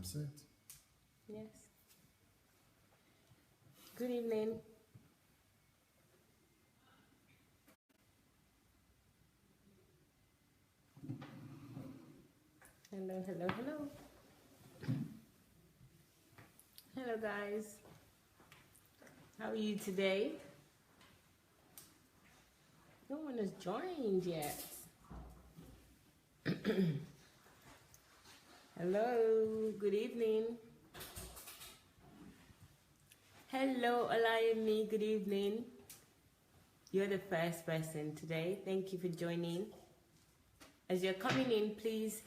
set. Yes. Good evening. Hello, hello, hello. Hello, guys. How are you today? No one has joined yet. Hello, good evening. Hello, Olayemi, good evening. You're the first person today. Thank you for joining. As you're coming in, please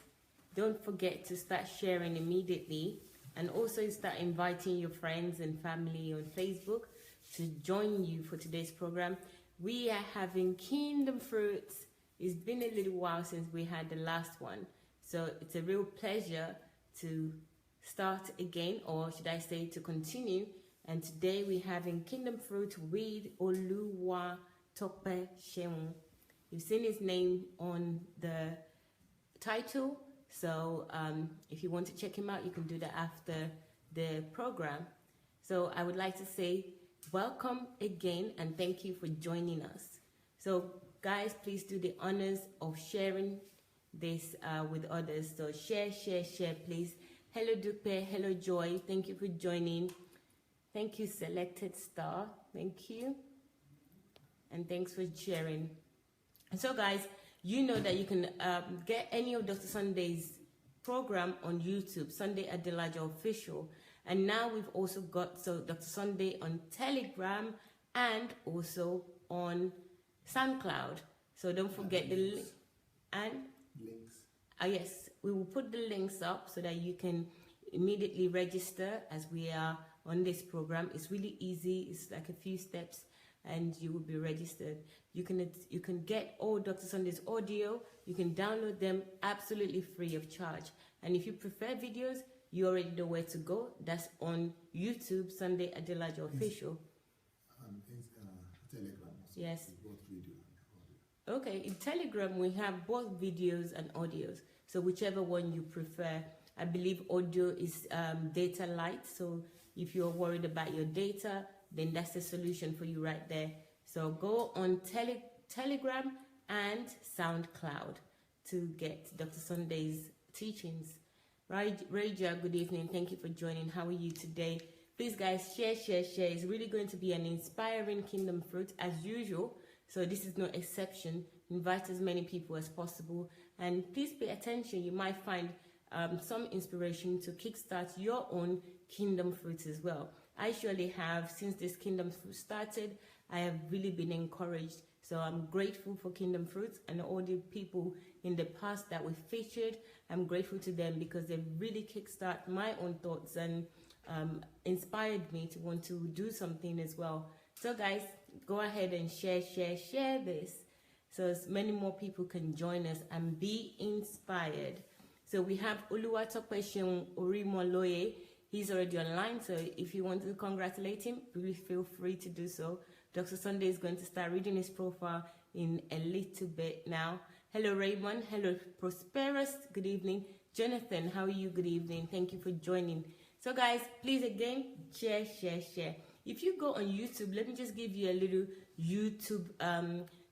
don't forget to start sharing immediately, and also start inviting your friends and family on Facebook to join you for today's program. We are having Kingdom Fruits. It's been a little while since we had the last one, so it's a real pleasure to start again, or should I say to continue. And today we're having Kingdom Fruit with Oluwatope Seun. You've seen his name on the title, so if you want to check him out, you can do that after the program. So I would like to say welcome again and thank you for joining us. So guys, please do the honors of sharing this with others. So share, please. Hello Dupe, hello Joy, thank you for joining. Thank you Selected Star, thank you, and thanks for sharing. And so guys, you know that you can get any of Dr. Sunday's program on YouTube, Sunday Adelaja Official. And now we've also got Dr. Sunday on Telegram and also on SoundCloud. So don't forget the link and links. Yes, we will put the links up so that you can immediately register as we are on this program. It's really easy. It's like a few steps and you will be registered. You can get all Dr. Sunday's audio. You can download them absolutely free of charge. And if you prefer videos, you already know where to go. That's on YouTube, Sunday Adelaja Official. Telegram also. Yes. Both video and audio. Okay, in Telegram we have both videos and audios. So whichever one you prefer. I believe audio is data light. So if you're worried about your data, then that's the solution for you right there. So go on Telegram and SoundCloud to get Dr. Sunday's teachings. Raja, good evening. Thank you for joining. How are you today? Please, guys, share. It's really going to be an inspiring Kingdom Fruit as usual. So this is no exception. Invite as many people as possible. And please pay attention. You might find some inspiration to kickstart your own Kingdom Fruits as well. I surely have. Since this Kingdom Fruit started, I have really been encouraged. So I'm grateful for Kingdom Fruits and all the people in the past that we featured. I'm grateful to them because they really kickstart my own thoughts and inspired me to want to do something as well. So guys, go ahead and share this so as many more people can join us and be inspired. So we have Oluwatope Seun Orimoloye. He's already online, so if you want to congratulate him, please feel free to do so. Dr. Sunday is going to start reading his profile in a little bit now. Hello, Raymond. Hello, Prosperous. Good evening. Jonathan, how are you? Good evening. Thank you for joining. So, guys, please, again, share. If you go on YouTube, let me just give you a little YouTube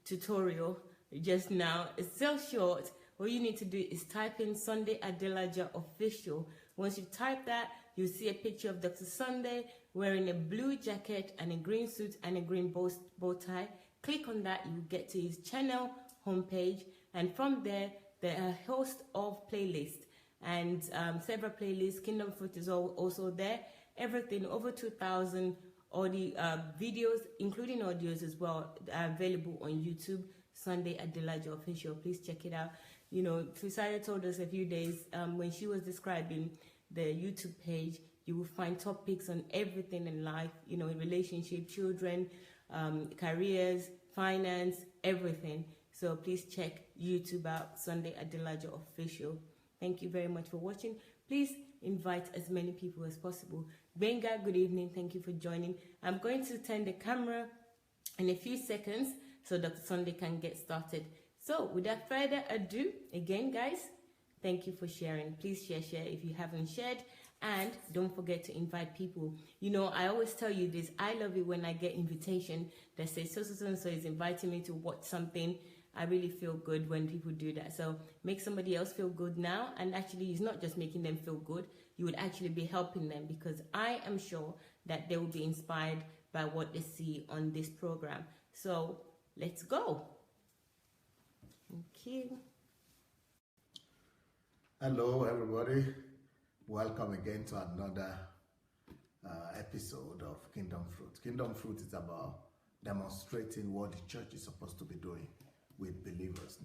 tutorial just now. It's so short. All you need to do is type in Sunday Adelaja Official. Once you type that, you'll see a picture of Dr. Sunday wearing a blue jacket and a green suit and a green bow tie. Click on that, you get to his channel homepage, and from there, there are a host of playlists and several playlists. Kingdom Fruit is also there. Everything over 2,000 audio videos, including audios as well, are available on YouTube. Sunday Adelaja Official. Please check it out. You know, Trisaya told us a few days when she was describing the YouTube page, you will find topics on everything in life, you know, relationship, children, careers, finance, everything. So please check YouTube out, Sunday Adelaja Official. Thank you very much for watching. Please invite as many people as possible. Benga, good evening. Thank you for joining. I'm going to turn the camera in a few seconds so Dr. Sunday can get started. So without further ado, again guys, Thank you for sharing. Please share if you haven't shared. And don't forget to invite people. You know, I always tell you this. I love it when I get invitation that says so is inviting me to watch something. I really feel good when people do that. So make somebody else feel good now. And actually, it's not just making them feel good. You would actually be helping them, because I am sure that they will be inspired by what they see on this program. So let's go. Okay. Hello, everybody. Welcome again to another episode of Kingdom Fruit. Kingdom Fruit is about demonstrating what the church is supposed to be doing with believers.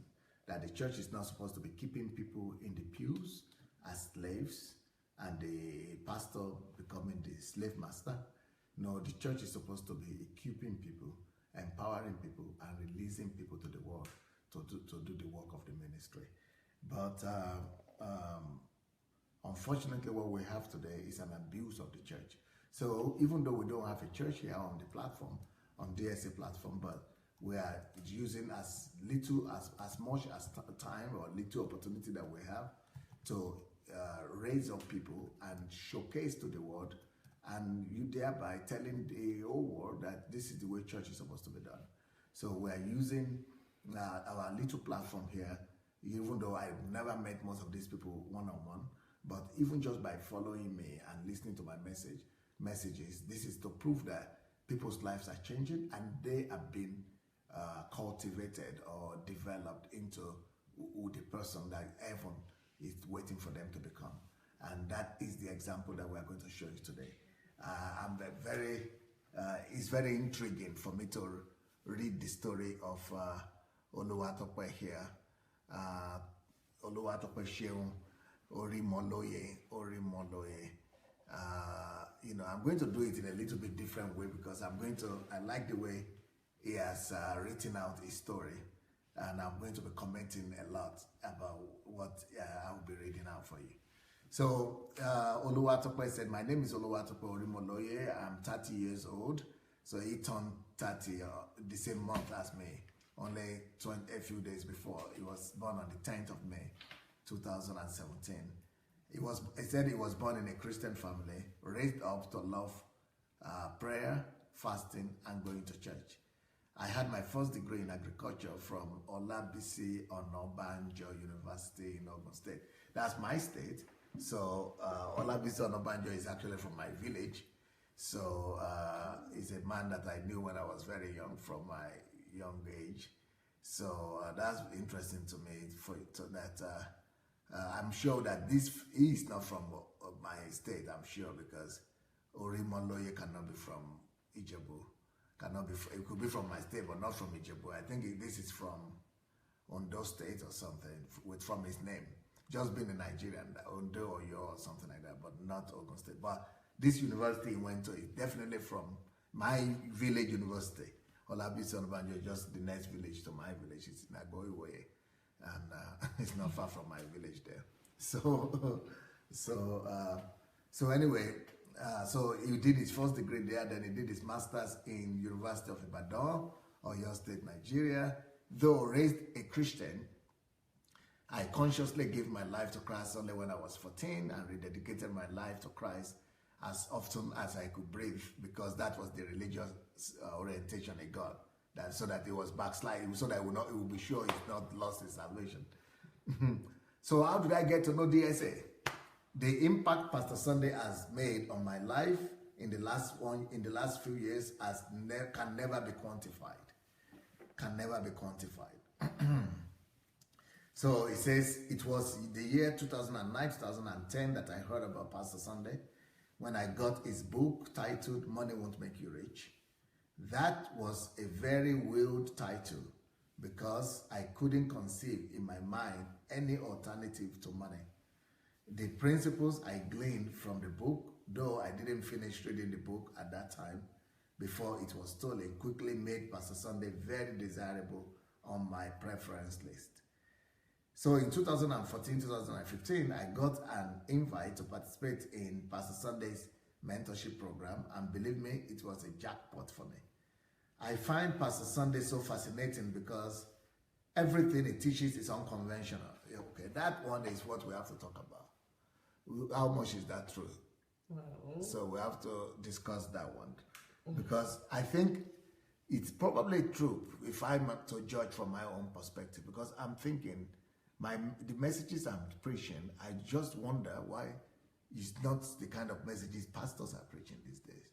That the church is not supposed to be keeping people in the pews as slaves and the pastor becoming the slave master. No, the church is supposed to be equipping people, empowering people, and releasing people to the world to do the work of the ministry. But unfortunately, what we have today is an abuse of the church. So even though we don't have a church here on the platform, on DSA platform, but we are using as little, as much as time or little opportunity that we have to raise up people and showcase to the world, and you thereby telling the whole world that this is the way church is supposed to be done. So we are using our little platform here, even though I've never met most of these people one-on-one, but even just by following me and listening to my messages, this is to prove that people's lives are changing and they have been cultivated or developed into who the person that heaven is waiting for them to become. And that is the example that we are going to show you today. It's very intriguing for me to read the story of Oluwatope here, Oluwatope Seun Orimoloye. You know, I'm going to do it in a little bit different way, because I like the way he has written out his story, and I'm going to be commenting a lot about what I will be reading out for you. So Oluwatope said, my name is Oluwatope Orimoloye. I'm 30 years old. So he turned 30 the same month as me, only a few days before. He was born on the 10th of May, 2017. He said he was born in a Christian family, raised up to love prayer, fasting, and going to church. I had my first degree in agriculture from Olabisi Onabanjo University in Ogun State. That's my state. So Olabisi Onabanjo is actually from my village. So he's a man that I knew when I was very young, from my young age. So that's interesting to me, I'm sure that he is not from my state, I'm sure, because Orimoloye cannot be from Ijebu. It could be from my state, but not from Ijebu. I think this is from Ondo State or something, from his name. Just being a Nigerian, Ondo or Yo or something like that, but not Ogun State. But this university he went to is definitely from my village university. Olabisi Onabanjo is just the next village to my village. It's in Agboiwoye. And it's not far from my village there. So anyway, so he did his first degree there, then he did his master's in University of Ibadan, Oyo State, Nigeria. Though raised a Christian, I consciously gave my life to Christ only when I was 14 and rededicated my life to Christ as often as I could breathe, because that was the religious orientation I got. So that it was backsliding, so that it will be sure it's not lost his salvation. So how did I get to know DSA? The impact Pastor Sunday has made on my life in the last few years can never be quantified. Can never be quantified. So it says it was the year 2009, 2010 that I heard about Pastor Sunday, when I got his book titled Money Won't Make You Rich. That was a very wild title, because I couldn't conceive in my mind any alternative to money. The principles I gleaned from the book, though I didn't finish reading the book at that time before it was stolen, quickly made Pastor Sunday very desirable on my preference list. So in 2014, 2015, I got an invite to participate in Pastor Sunday's mentorship program, and believe me, it was a jackpot for me. I find Pastor Sunday so fascinating because everything he teaches is unconventional. Okay, that one is what we have to talk about. How much is that true? Well, so we have to discuss that one, because I think it's probably true if I'm to judge from my own perspective, because I'm thinking the messages I'm preaching, I just wonder why it's not the kind of messages pastors are preaching these days.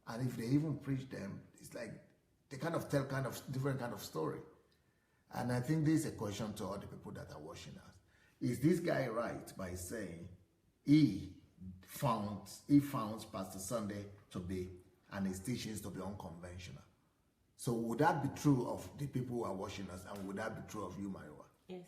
And if they even preach them, it's like they kind of tell kind of different kind of story. And I think this is a question to all the people that are watching us. Is this guy right by saying he found Pastor Sunday to be, and his teachings to be unconventional? So would that be true of the people who are watching us, and would that be true of you, Mariwa? yes.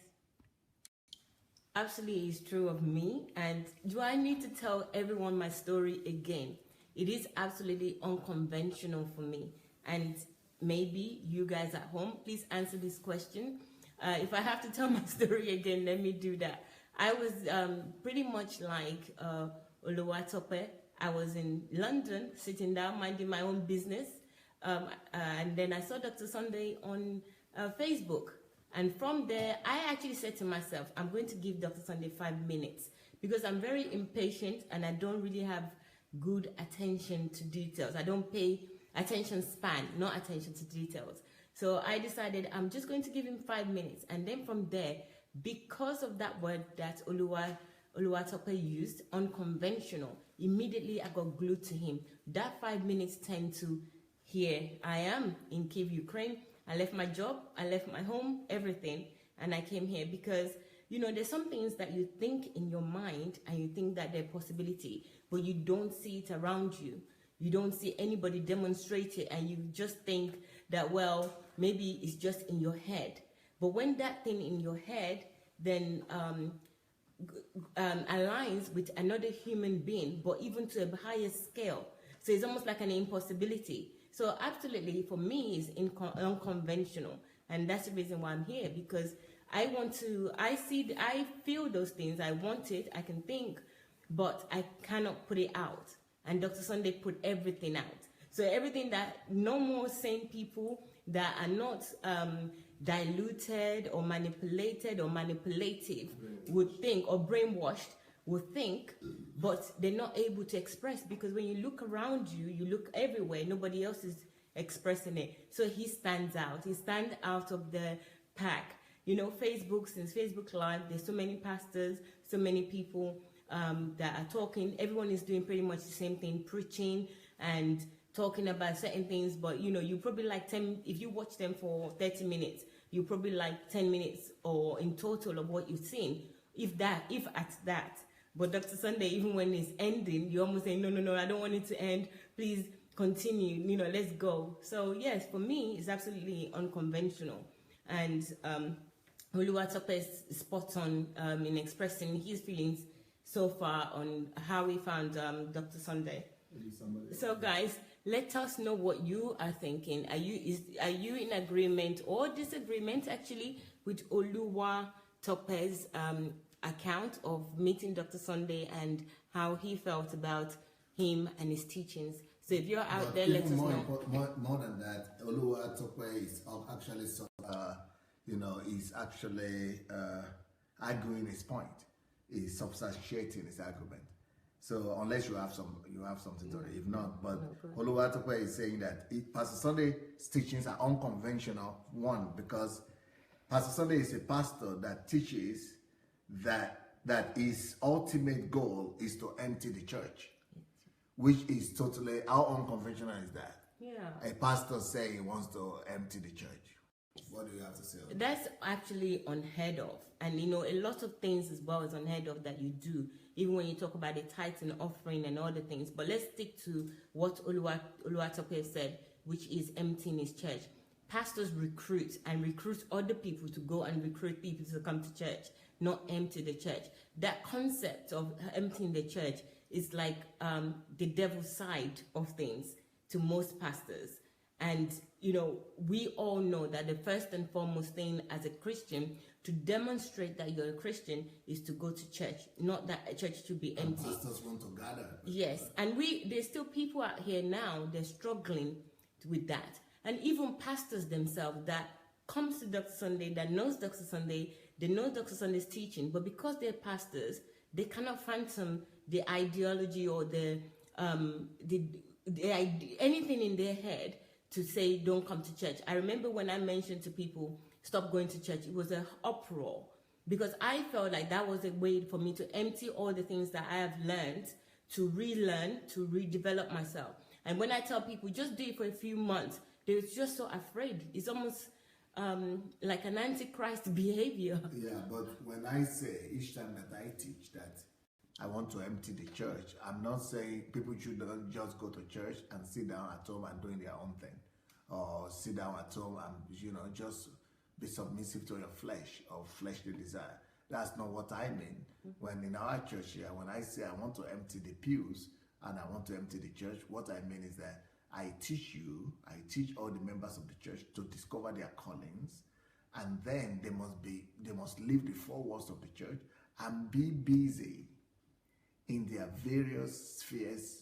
Absolutely, it's true of me. And do I need to tell everyone my story again? It is absolutely unconventional for me. And maybe you guys at home, please answer this question. If I have to tell my story again, let me do that. I was pretty much like Oluwatope. I was in London, sitting down, minding my own business. And then I saw Dr. Sunday on Facebook. And from there, I actually said to myself, I'm going to give Dr. Sunday 5 minutes, because I'm very impatient and I don't really have good attention to details. I don't pay attention span, not attention to details. So I decided I'm just going to give him 5 minutes. And then from there, because of that word that Oluwatope used, unconventional, immediately I got glued to him. That 5 minutes turned to, here I am in Kyiv, Ukraine. I left my job, I left my home, everything, and I came here because, you know, there's some things that you think in your mind and you think that they're possibility, but you don't see it around you. You don't see anybody demonstrate it, and you just think that, well, maybe it's just in your head. But when that thing in your head then aligns with another human being, but even to a higher scale, so it's almost like an impossibility. So absolutely, for me, it's unconventional, and that's the reason why I'm here, because I feel those things, I want it, I can think, but I cannot put it out. And Dr. Sunday put everything out. So everything that no more sane people that are not diluted or manipulated or manipulative would think, or brainwashed would think, but they're not able to express, because when you look around you, you look everywhere, nobody else is expressing it. So he stands out. He stands out of the pack. You know, since Facebook Live, there's so many pastors, so many people that are talking. Everyone is doing pretty much the same thing, preaching and talking about certain things, but you know, you probably like 10, if you watch them for 30 minutes, you probably like 10 minutes or in total of what you've seen, if at that. But Dr. Sunday, even when it's ending, you almost say, no, I don't want it to end. Please continue, you know, let's go. So yes, for me, it's absolutely unconventional. And Oluwatope is spot on in expressing his feelings so far on how we found Dr. Sunday. So guys, let us know what you are thinking. Are you in agreement or disagreement actually with Oluwatope's account of meeting Dr. Sunday and how he felt about him and his teachings? So if you're out there, let us know. More than that, Oluwatope is actually he's actually arguing his point. He's substantiating his argument. So unless you have something to it, if not, but Oluwatope is saying that Pastor Sunday's teachings are unconventional. One, because Pastor Sunday is a pastor that teaches that his ultimate goal is to empty the church, which is totally, how unconventional is that? Yeah. A pastor saying he wants to empty the church. What do you have to say? That's actually unheard of. And you know, a lot of things as well is unheard of that you do, even when you talk about the tithe and offering and all the things. But let's stick to what Oluwatope said, which is emptying his church. Pastors recruit other people to go and recruit people to come to church, not empty the church. That concept of emptying the church is like the devil's side of things to most pastors. And, you know, we all know that the first and foremost thing as a Christian, to demonstrate that you're a Christian, is to go to church, not that a church should be empty. And pastors want to gather. Yes, and there's still people out here now, they're struggling with that. And even pastors themselves that comes to Dr. Sunday, that knows Dr. Sunday, They know Dr. Sunday's teaching, but because they're pastors, they cannot phantom the ideology or anything in their head to say don't come to church. I remember when I mentioned to people stop going to church, it was an uproar, because I felt like that was a way for me to empty all the things that I have learned, to relearn, to redevelop myself. And when I tell people just do it for a few months, they're just so afraid. It's almost like an antichrist behavior. Yeah, but when I say each time that I teach that I want to empty the church, I'm not saying people should just go to church and sit down at home and doing their own thing, or sit down at home and just be submissive to your flesh or fleshly desire. That's not what I mean. When in our church here, when I say I want to empty the pews and I want to empty the church, what I mean is that I teach all the members of the church to discover their callings, and then they must leave the four walls of the church and be busy in their various spheres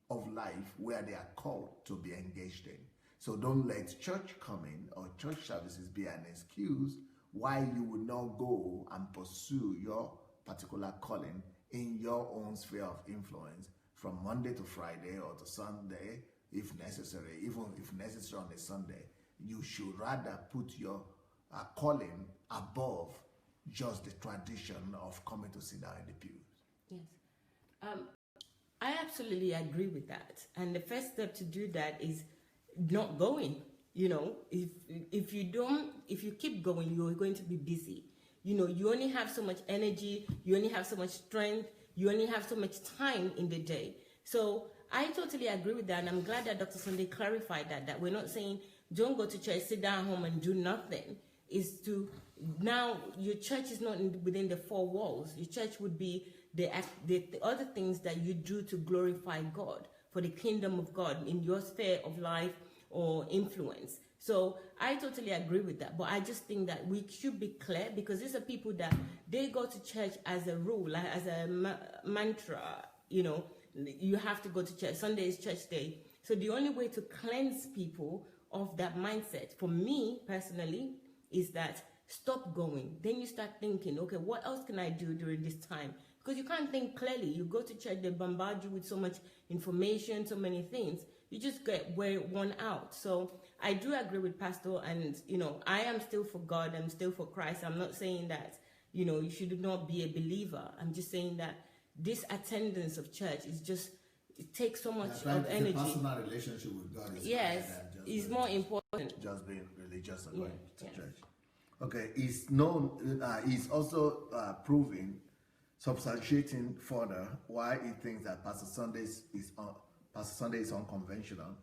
of life where they are called to be engaged in. So don't let church coming or church services be an excuse why you would not go and pursue your particular calling in your own sphere of influence from Monday to Friday or to Sunday, if necessary. Even if necessary on a Sunday, you should rather put your calling above just the tradition of coming to sit down in the pews. Yes. I absolutely agree with that. And the first step to do that is not going. If you keep going, you're going to be busy. You only have so much energy, you only have so much strength, you only have so much time in the day. So I totally agree with that, and I'm glad that Dr. Sunday clarified that we're not saying don't go to church, sit down home and do nothing. Is to now your church is not within the four walls. Your church would be the other things that you do to glorify God, for the kingdom of God in your sphere of life or influence. So I totally agree with that, but I just think that we should be clear, because these are people that they go to church as a rule, like as a mantra. You have to go to church. Sunday is church day. So the only way to cleanse people of that mindset, for me personally, is that stop going. Then you start thinking, okay, what else can I do during this time? Because you can't think clearly. You go to church, they bombard you with so much information, so many things. You just get worn out. So I do agree with Pastor, and I am still for God. I'm still for Christ. I'm not saying that you should not be a believer. I'm just saying that this attendance of church is just, it takes so much of energy. The personal relationship with God is more important. Just being religious and going to church. Okay, he's also proving, substantiating further why he thinks that Pastor Sunday is unconventional.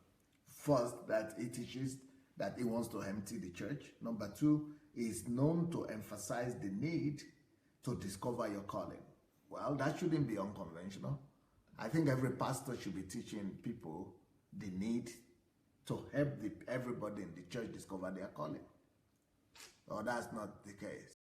First, that he teaches that he wants to empty the church. Number two, he is known to emphasize the need to discover your calling. Well, that shouldn't be unconventional. I think every pastor should be teaching people the need to help everybody in the church discover their calling. Or that's not the case.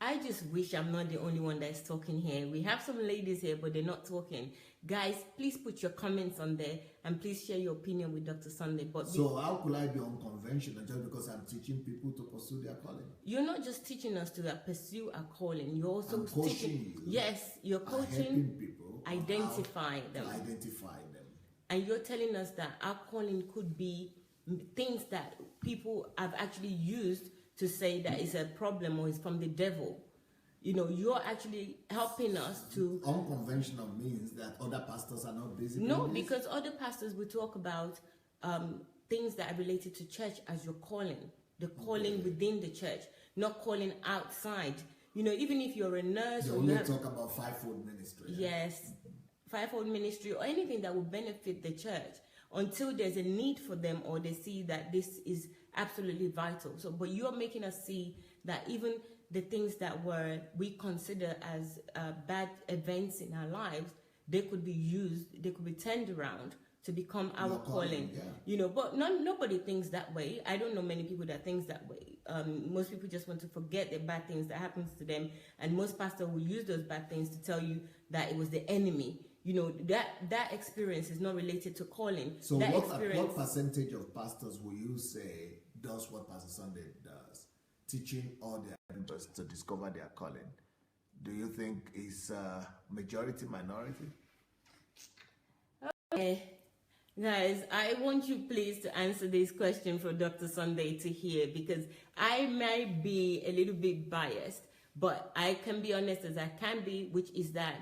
I just wish I'm not the only one that's talking here. We have some ladies here, but they're not talking. Guys, please put your comments on there, and please share your opinion with Dr. Sunday. So how could I be unconventional just because I'm teaching people to pursue their calling? You're not just teaching us to pursue a calling. You're also coaching you. Yes, you're coaching, helping people identify them. And you're telling us that our calling could be things that people have actually used to say that is a problem or is from the devil. You're actually helping us to... Unconventional means that other pastors are not busy. No, because other pastors will talk about things that are related to church as your calling. The calling within the church, not calling outside. Even if you're a nurse... They only talk about fivefold ministry. Yes, fivefold ministry or anything that will benefit the church, until there's a need for them or they see that this is absolutely vital. So, but you're making us see that even the things that we consider as bad events in our lives, they could be used, they could be turned around to become our calling. Yeah. But nobody thinks that way. I don't know many people that thinks that way. Most people just want to forget the bad things that happens to them, and most pastors will use those bad things to tell you that it was the enemy. That experience is not related to calling. So what percentage of pastors will you say does what Pastor Sunday does? Teaching all their to discover their calling, do you think is majority, minority? Okay. Guys, I want you please to answer this question for Dr. Sunday to hear, because I might be a little bit biased, but I can be honest as I can be, which is that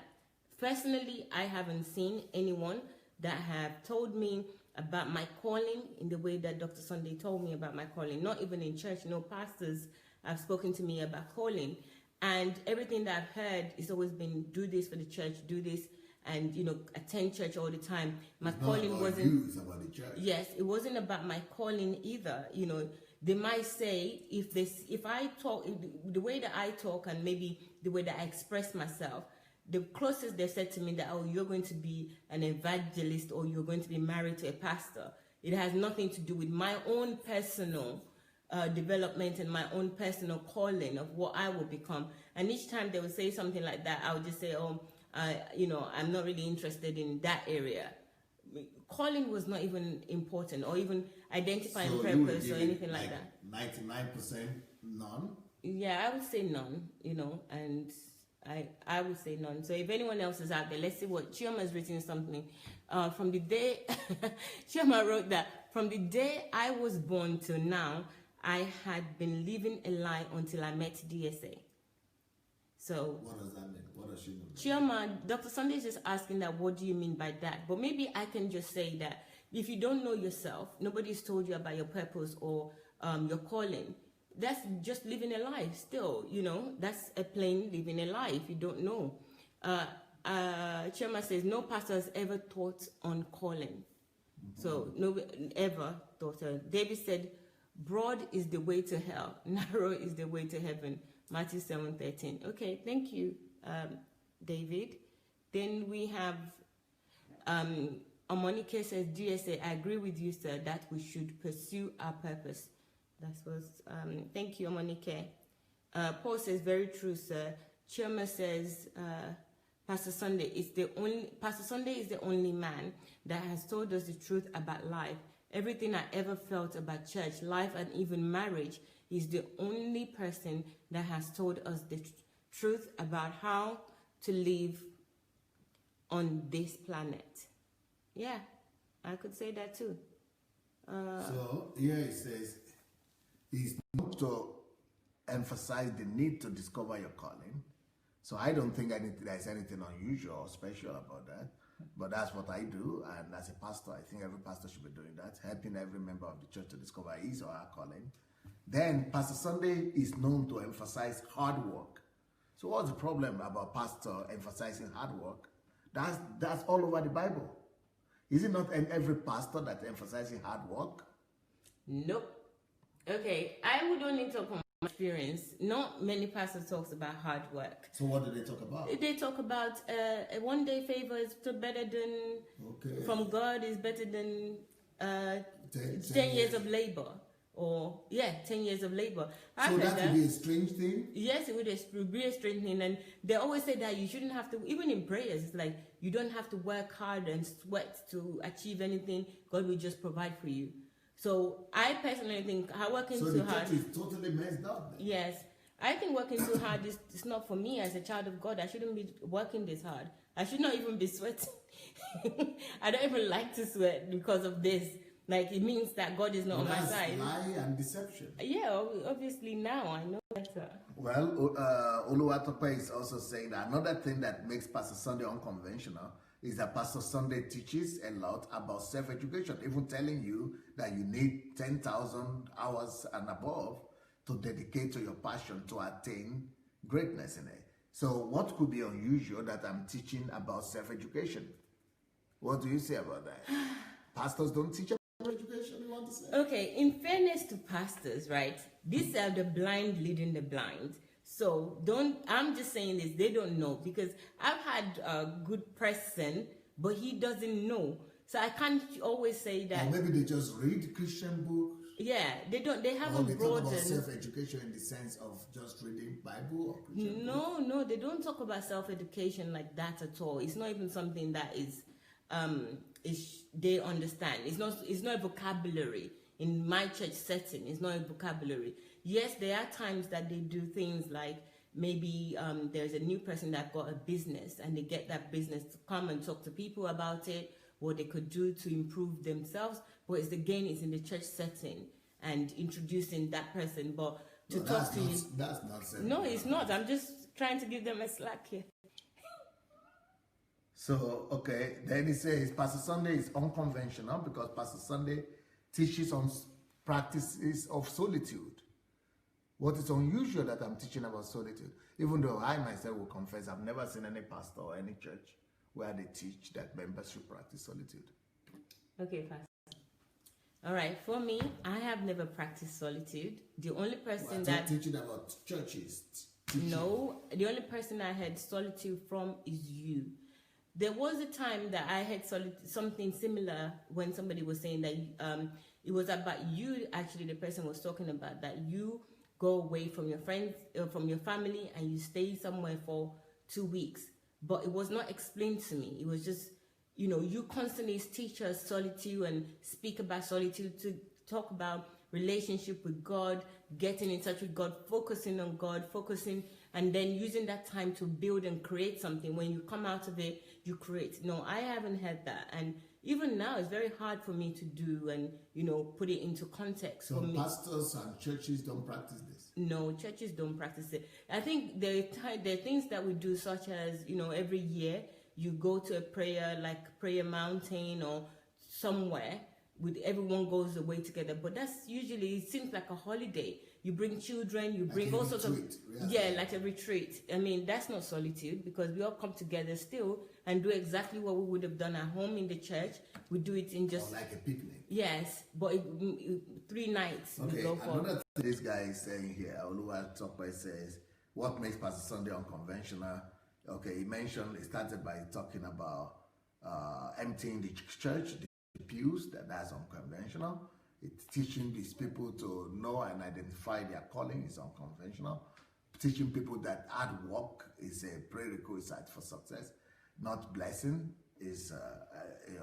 personally, I haven't seen anyone that have told me about my calling in the way that Dr. Sunday told me about my calling. Not even in church, no pastors have spoken to me about calling. And everything that I've heard has always been, do this for the church, do this, and attend church all the time. My calling wasn't. It's about the church. Yes, it wasn't about my calling either. They might say if I talk the way that I talk and maybe the way that I express myself, the closest they've said to me that, oh, you're going to be an evangelist or you're going to be married to a pastor. It has nothing to do with my own personal development and my own personal calling of what I will become. And each time they would say something like that, I would just say, oh, I'm not really interested in that area. Calling was not even important, or even identifying purpose or anything like that. 99% none? Yeah, I would say none, and I would say none. So if anyone else is out there, let's see what Chioma has written something. From the day, Chioma wrote that, from the day I was born till now, I had been living a lie until I met DSA. So what does that mean? What does she mean? Chioma, Dr. Sunday is just asking that, what do you mean by that? But maybe I can just say that if you don't know yourself, nobody's told you about your purpose or your calling. That's just living a life still, that's a plain living a life. You don't know. Chioma says, no pastor has ever taught on calling. So, no, ever taught her. David said, broad is the way to hell, narrow is the way to heaven. Matthew 7:13. Okay, thank you, David. Then we have Omonike says, DSA, I agree with you, sir, that we should pursue our purpose. That was, thank you, Omonike. Paul says, very true, sir. Chioma says, Pastor Sunday is the only man that has told us the truth about life. Everything I ever felt about church, life, and even marriage, is the only person that has told us the truth about how to live on this planet. Yeah, I could say that too. So here it says, it's not to emphasize the need to discover your calling. So I don't think there's anything unusual or special about that. But that's what I do, and as a pastor, I think every pastor should be doing that, helping every member of the church to discover his or her calling. Then Pastor Sunday is known to emphasize hard work. So what's the problem about pastor emphasizing hard work? That's all over the Bible. Is it not every pastor that emphasizing hard work? Nope. Okay, I would only talk from my experience. Not many pastors talks about hard work. So what do they talk about? They talk about a one-day favor is better than, from God is better than 10 years of labor. Or, 10 years of labor. So that would be a strange thing? Yes, it would be a strange thing. And they always say that you shouldn't have to, even in prayers, it's like you don't have to work hard and sweat to achieve anything. God will just provide for you. So I personally think working too hard. So the church is totally messed up then. Yes. I think working too hard is not for me as a child of God. I shouldn't be working this hard. I should not even be sweating. I don't even like to sweat because of this. Like, it means that God is not on my side. Lie and deception. Yeah, obviously now I know better. Well, Oluwatope is also saying that another thing that makes Pastor Sunday unconventional is that Pastor Sunday teaches a lot about self-education, even telling you that you need 10,000 hours and above to dedicate to your passion to attain greatness in it. So what could be unusual that I'm teaching about self-education? What do you say about that? Pastors don't teach education, you want to say? Okay, in fairness to pastors, right? These are the blind leading the blind. So I'm just saying this, they don't know, because I've had a good person, but he doesn't know. So I can't always say that. Or maybe they just read Christian books. Yeah, they haven't broadened. Talk about self-education in the sense of just reading Bible or Christian books. No, they don't talk about self-education like that at all. It's not even something that is they understand. It's not a vocabulary in my church setting. It's not a vocabulary. Yes, there are times that they do things like maybe there's a new person that got a business and they get that business to come and talk to people about it, what they could do to improve themselves. But it's again, it's in the church setting and introducing that person. But to talk to you, that's not. No, it's not. I'm just trying to give them a slack here. So, okay, then he says Pastor Sunday is unconventional because Pastor Sunday teaches on practices of solitude. What is unusual that I'm teaching about solitude, even though I myself will confess I've never seen any pastor or any church where they teach that members should practice solitude. Okay, Pastor. All right, for me, I have never practiced solitude. The only person that... teaching about churches. No, the only person I had solitude from is you. There was a time that I had something similar when somebody was saying that it was about you, actually the person was talking about, that you go away from your friends, from your family, and you stay somewhere for 2 weeks. But it was not explained to me. It was just, you constantly teach us solitude and speak about solitude, to talk about relationship with God, getting in touch with God, focusing on God, and then using that time to build and create something. When you come out of it, you create. No, I haven't had that. And even now, it's very hard for me to do and, put it into context. So pastors and churches don't practice this? No, churches don't practice it. I think there are things that we do, such as, every year you go to a prayer, like Prayer Mountain or somewhere, with everyone goes away together. But that's usually, it seems like a holiday. You bring children, you bring all sorts of... Yeah, like a retreat. I mean, that's not solitude, because we all come together still and do exactly what we would have done at home in the church. We do it in just... Or like a picnic. Yes, but 3 nights. Okay, we go for. Another thing this guy is saying here, Oluwatope says, what makes Pastor Sunday unconventional? Okay, he started by talking about emptying the church, the pews, that's unconventional. It's teaching these people to know and identify their calling is unconventional. Teaching people that hard work is a prerequisite for success, not blessing, is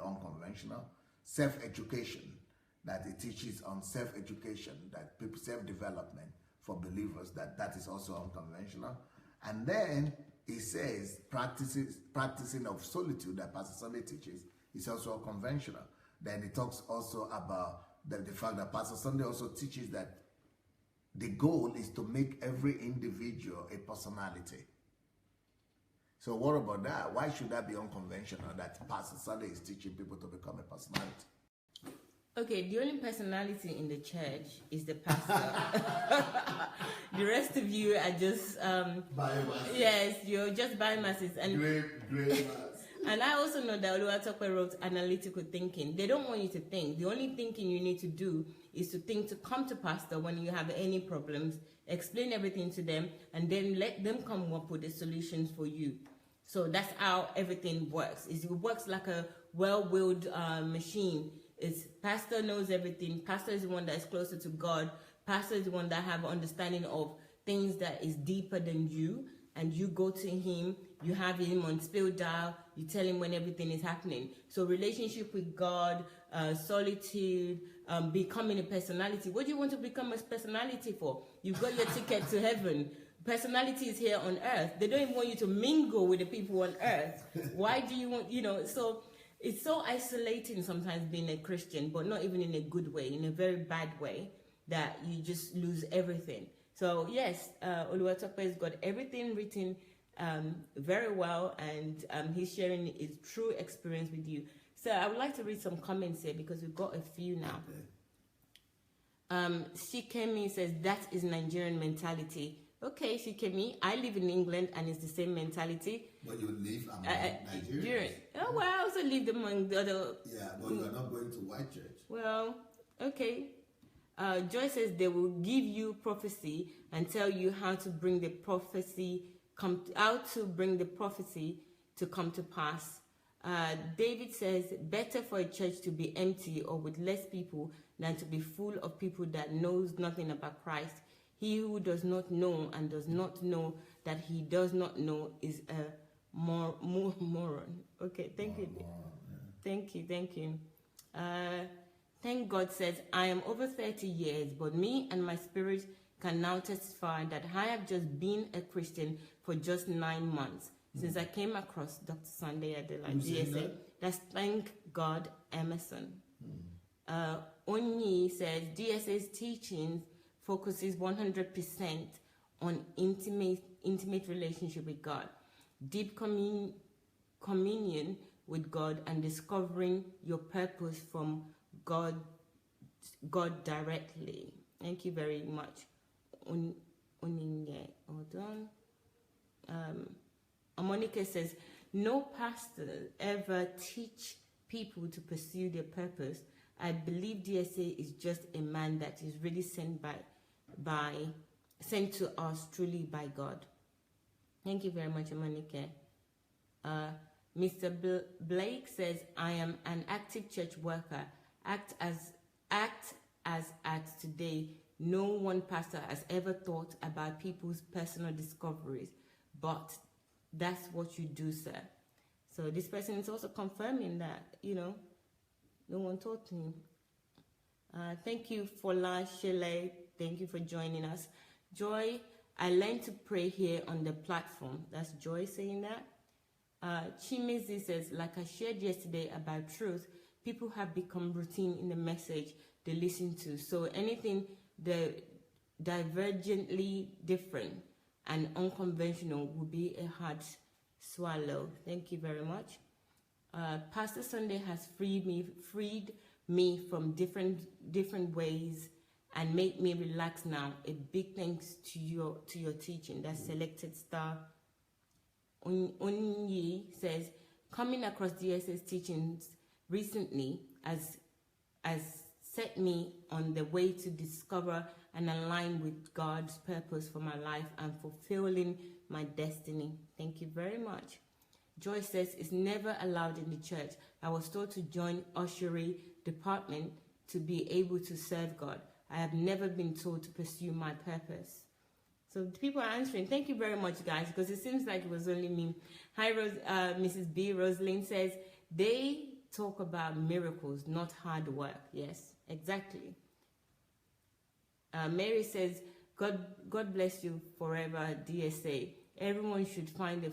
unconventional. Self-education, that it teaches on self-education, that people self-development for believers, that is also unconventional. And then he says practicing of solitude that Pastor Sunday teaches is also unconventional. Then he talks also about the fact that Pastor Sunday also teaches that the goal is to make every individual a personality. So what about that? Why should that be unconventional, that Pastor Sunday is teaching people to become a personality? Okay, the only personality in the church is the pastor. The rest of you are just... biomasses. Yes, you're just biomasses. And Great mass. And I also know that Oluwatope wrote analytical thinking. They don't want you to think. The only thinking you need to do is to think, to come to pastor when you have any problems, explain everything to them, and then let them come up with the solutions for you. So that's how everything works. It works like a well-willed machine. It's pastor knows everything. Pastor is the one that is closer to God. Pastor is the one that have understanding of things that is deeper than you. And you go to him, you have him on speed dial, you tell him when everything is happening. So relationship with God, solitude, becoming a personality. What do you want to become a personality for? You've got your ticket to heaven. Personality is here on earth. They don't even want you to mingle with the people on earth. Why do you want, so it's so isolating sometimes being a Christian, but not even in a good way, in a very bad way, that you just lose everything. So yes, Oluwatope has got everything written very well, and he's sharing his true experience with you. So I would like to read some comments here because we've got a few now. Shikemi says, that is Nigerian mentality. Okay, Shikemi, I live in England and it's the same mentality. But you live among Nigerians. Oh, well, I also live among the other... Yeah, but you are not going to white church. Well, okay. Joy says they will give you prophecy and tell you how to bring the prophecy to come to pass. David says better for a church to be empty or with less people than to be full of people that knows nothing about Christ. He who does not know and does not know that he does not know is a moron. Okay, thank you. Yeah. Thank you. Thank God says, I am over 30 years, but me and my spirit can now testify that I have just been a Christian for just 9 months since I came across Dr. Sunday Adelaja, DSA. That's thank God, Emerson. Onyi says DSA's teaching focuses 100% on intimate relationship with God, deep communion with God, and discovering your purpose from God directly. Thank you very much. Oninye, hold on. Monica says, no pastor ever teach people to pursue their purpose. I believe DSA is just a man that is really sent to us truly by God. Thank you very much, Monica. Mr. Blake says, I am an active church worker. Act as at today, no one pastor has ever thought about people's personal discoveries, but that's what you do, sir. So this person is also confirming that, no one taught him. Thank you, Fola Shele. Thank you for joining us. Joy, I learned to pray here on the platform. That's Joy saying that. Chimezi says, like I shared yesterday about truth, people have become routine in the message they listen to. So anything divergently different and unconventional will be a hard swallow. Thank you very much. Pastor Sunday has freed me from different ways and made me relax now. A big thanks to your teaching. That's Selected Star. Onyi says, coming across DS's teachings recently has set me on the way to discover and align with God's purpose for my life and fulfilling my destiny. Thank you very much. Joy says, it's never allowed in the church. I was told to join ushery department to be able to serve God. I have never been told to pursue my purpose. So people are answering. Thank you very much, guys, because it seems like it was only me. Hi, Mrs. B. Rosalind says, they talk about miracles, not hard work. Yes, exactly. Mary says, God bless you forever, DSA. Everyone should find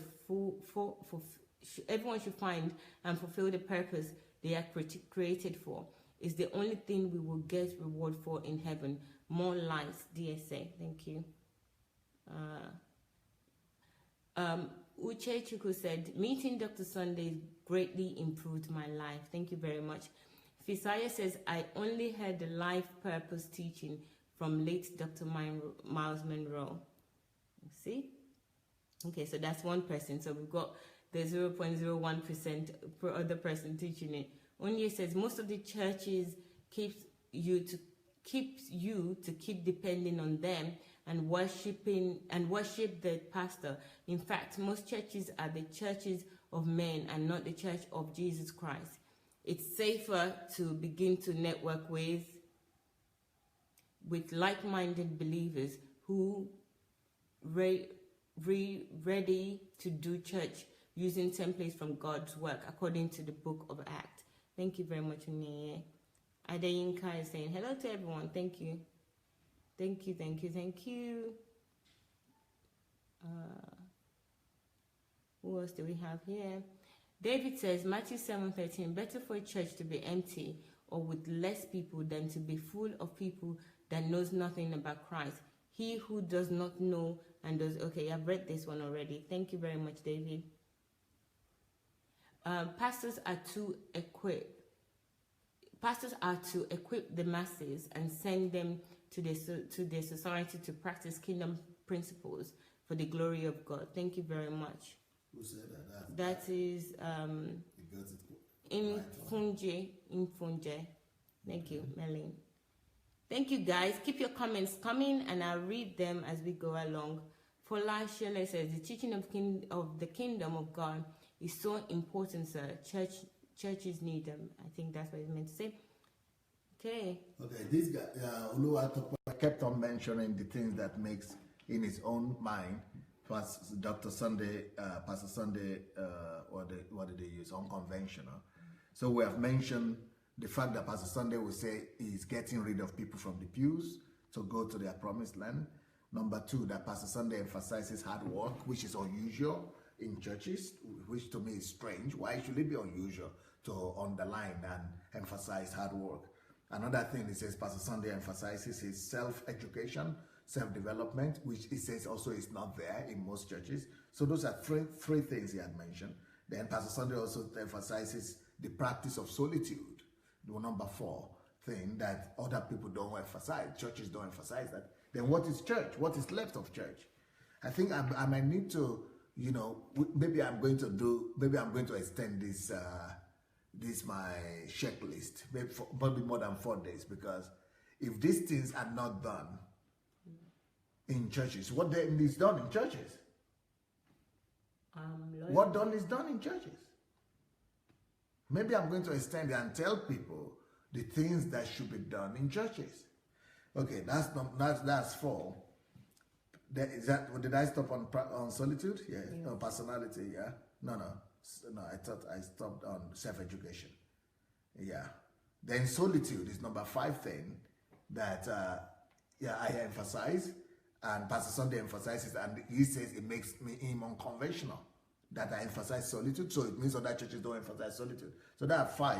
everyone should find and fulfill the purpose they are created for. It's the only thing we will get reward for in heaven. More lights, DSA. Thank you. Uche Chuku said, meeting Dr. Sunday greatly improved my life. Thank you very much. Fisaya says, I only heard the life purpose teaching from late Dr. Miles Monroe. See? Okay, so that's one person. So we've got the 0.01% per other person teaching it. Onye says, most of the churches keep you to keep depending on them and worship the pastor. In fact, most churches are the churches of men and not the church of Jesus Christ. It's safer to begin to network with like-minded believers who ready to do church using templates from God's work according to the book of Acts. Thank you very much, Nye. Adeyinka is saying hello to everyone. Thank you. Thank you, thank you, thank you. Who else do we have here? David says, Matthew 7:13, better for a church to be empty or with less people than to be full of people that knows nothing about Christ. He who does not know and does... Okay, I've read this one already. Thank you very much, David. Pastors are to equip the masses and send them to their society to practice kingdom principles for the glory of God. Thank you very much. Who said that? That is Infunje. Thank you, Melanie. Thank you, guys. Keep your comments coming, and I'll read them as we go along. Fola Shele says, the teaching of the kingdom of God is so important, sir. Churches need them. I think that's what he's meant to say. Okay. Okay, this guy, Oluwatope, kept on mentioning the things that makes in his own mind. First, Dr. Sunday, Pastor Sunday, what did they use? Unconventional. So we have mentioned the fact that Pastor Sunday will say he's getting rid of people from the pews to go to their promised land. Number 2, that Pastor Sunday emphasizes hard work, which is unusual in churches, which to me is strange. Why should it be unusual to underline and emphasize hard work? Another thing, it says Pastor Sunday emphasizes his self-education, self-development, which it says also is not there in most churches. So those are three things he had mentioned. Then Pastor Sunday also emphasizes the practice of solitude, the number 4 thing that other people don't emphasize. Churches don't emphasize that. Then what is church? What is left of church? I think I might need to, maybe I'm going to extend this my checklist, maybe more than 4 days, because if these things are not done in churches, what then is done in churches? What done is done in churches. Maybe I'm going to extend it and tell people the things that should be done in churches. Okay, that's 4. Did I stop on solitude? Yeah. Yes. No, personality. Yeah. No. I thought I stopped on self-education. Yeah. Then solitude is number 5 thing that I emphasize, and Pastor Sunday emphasizes, and he says it makes him unconventional that I emphasize solitude. So it means other churches don't emphasize solitude. So there are 5.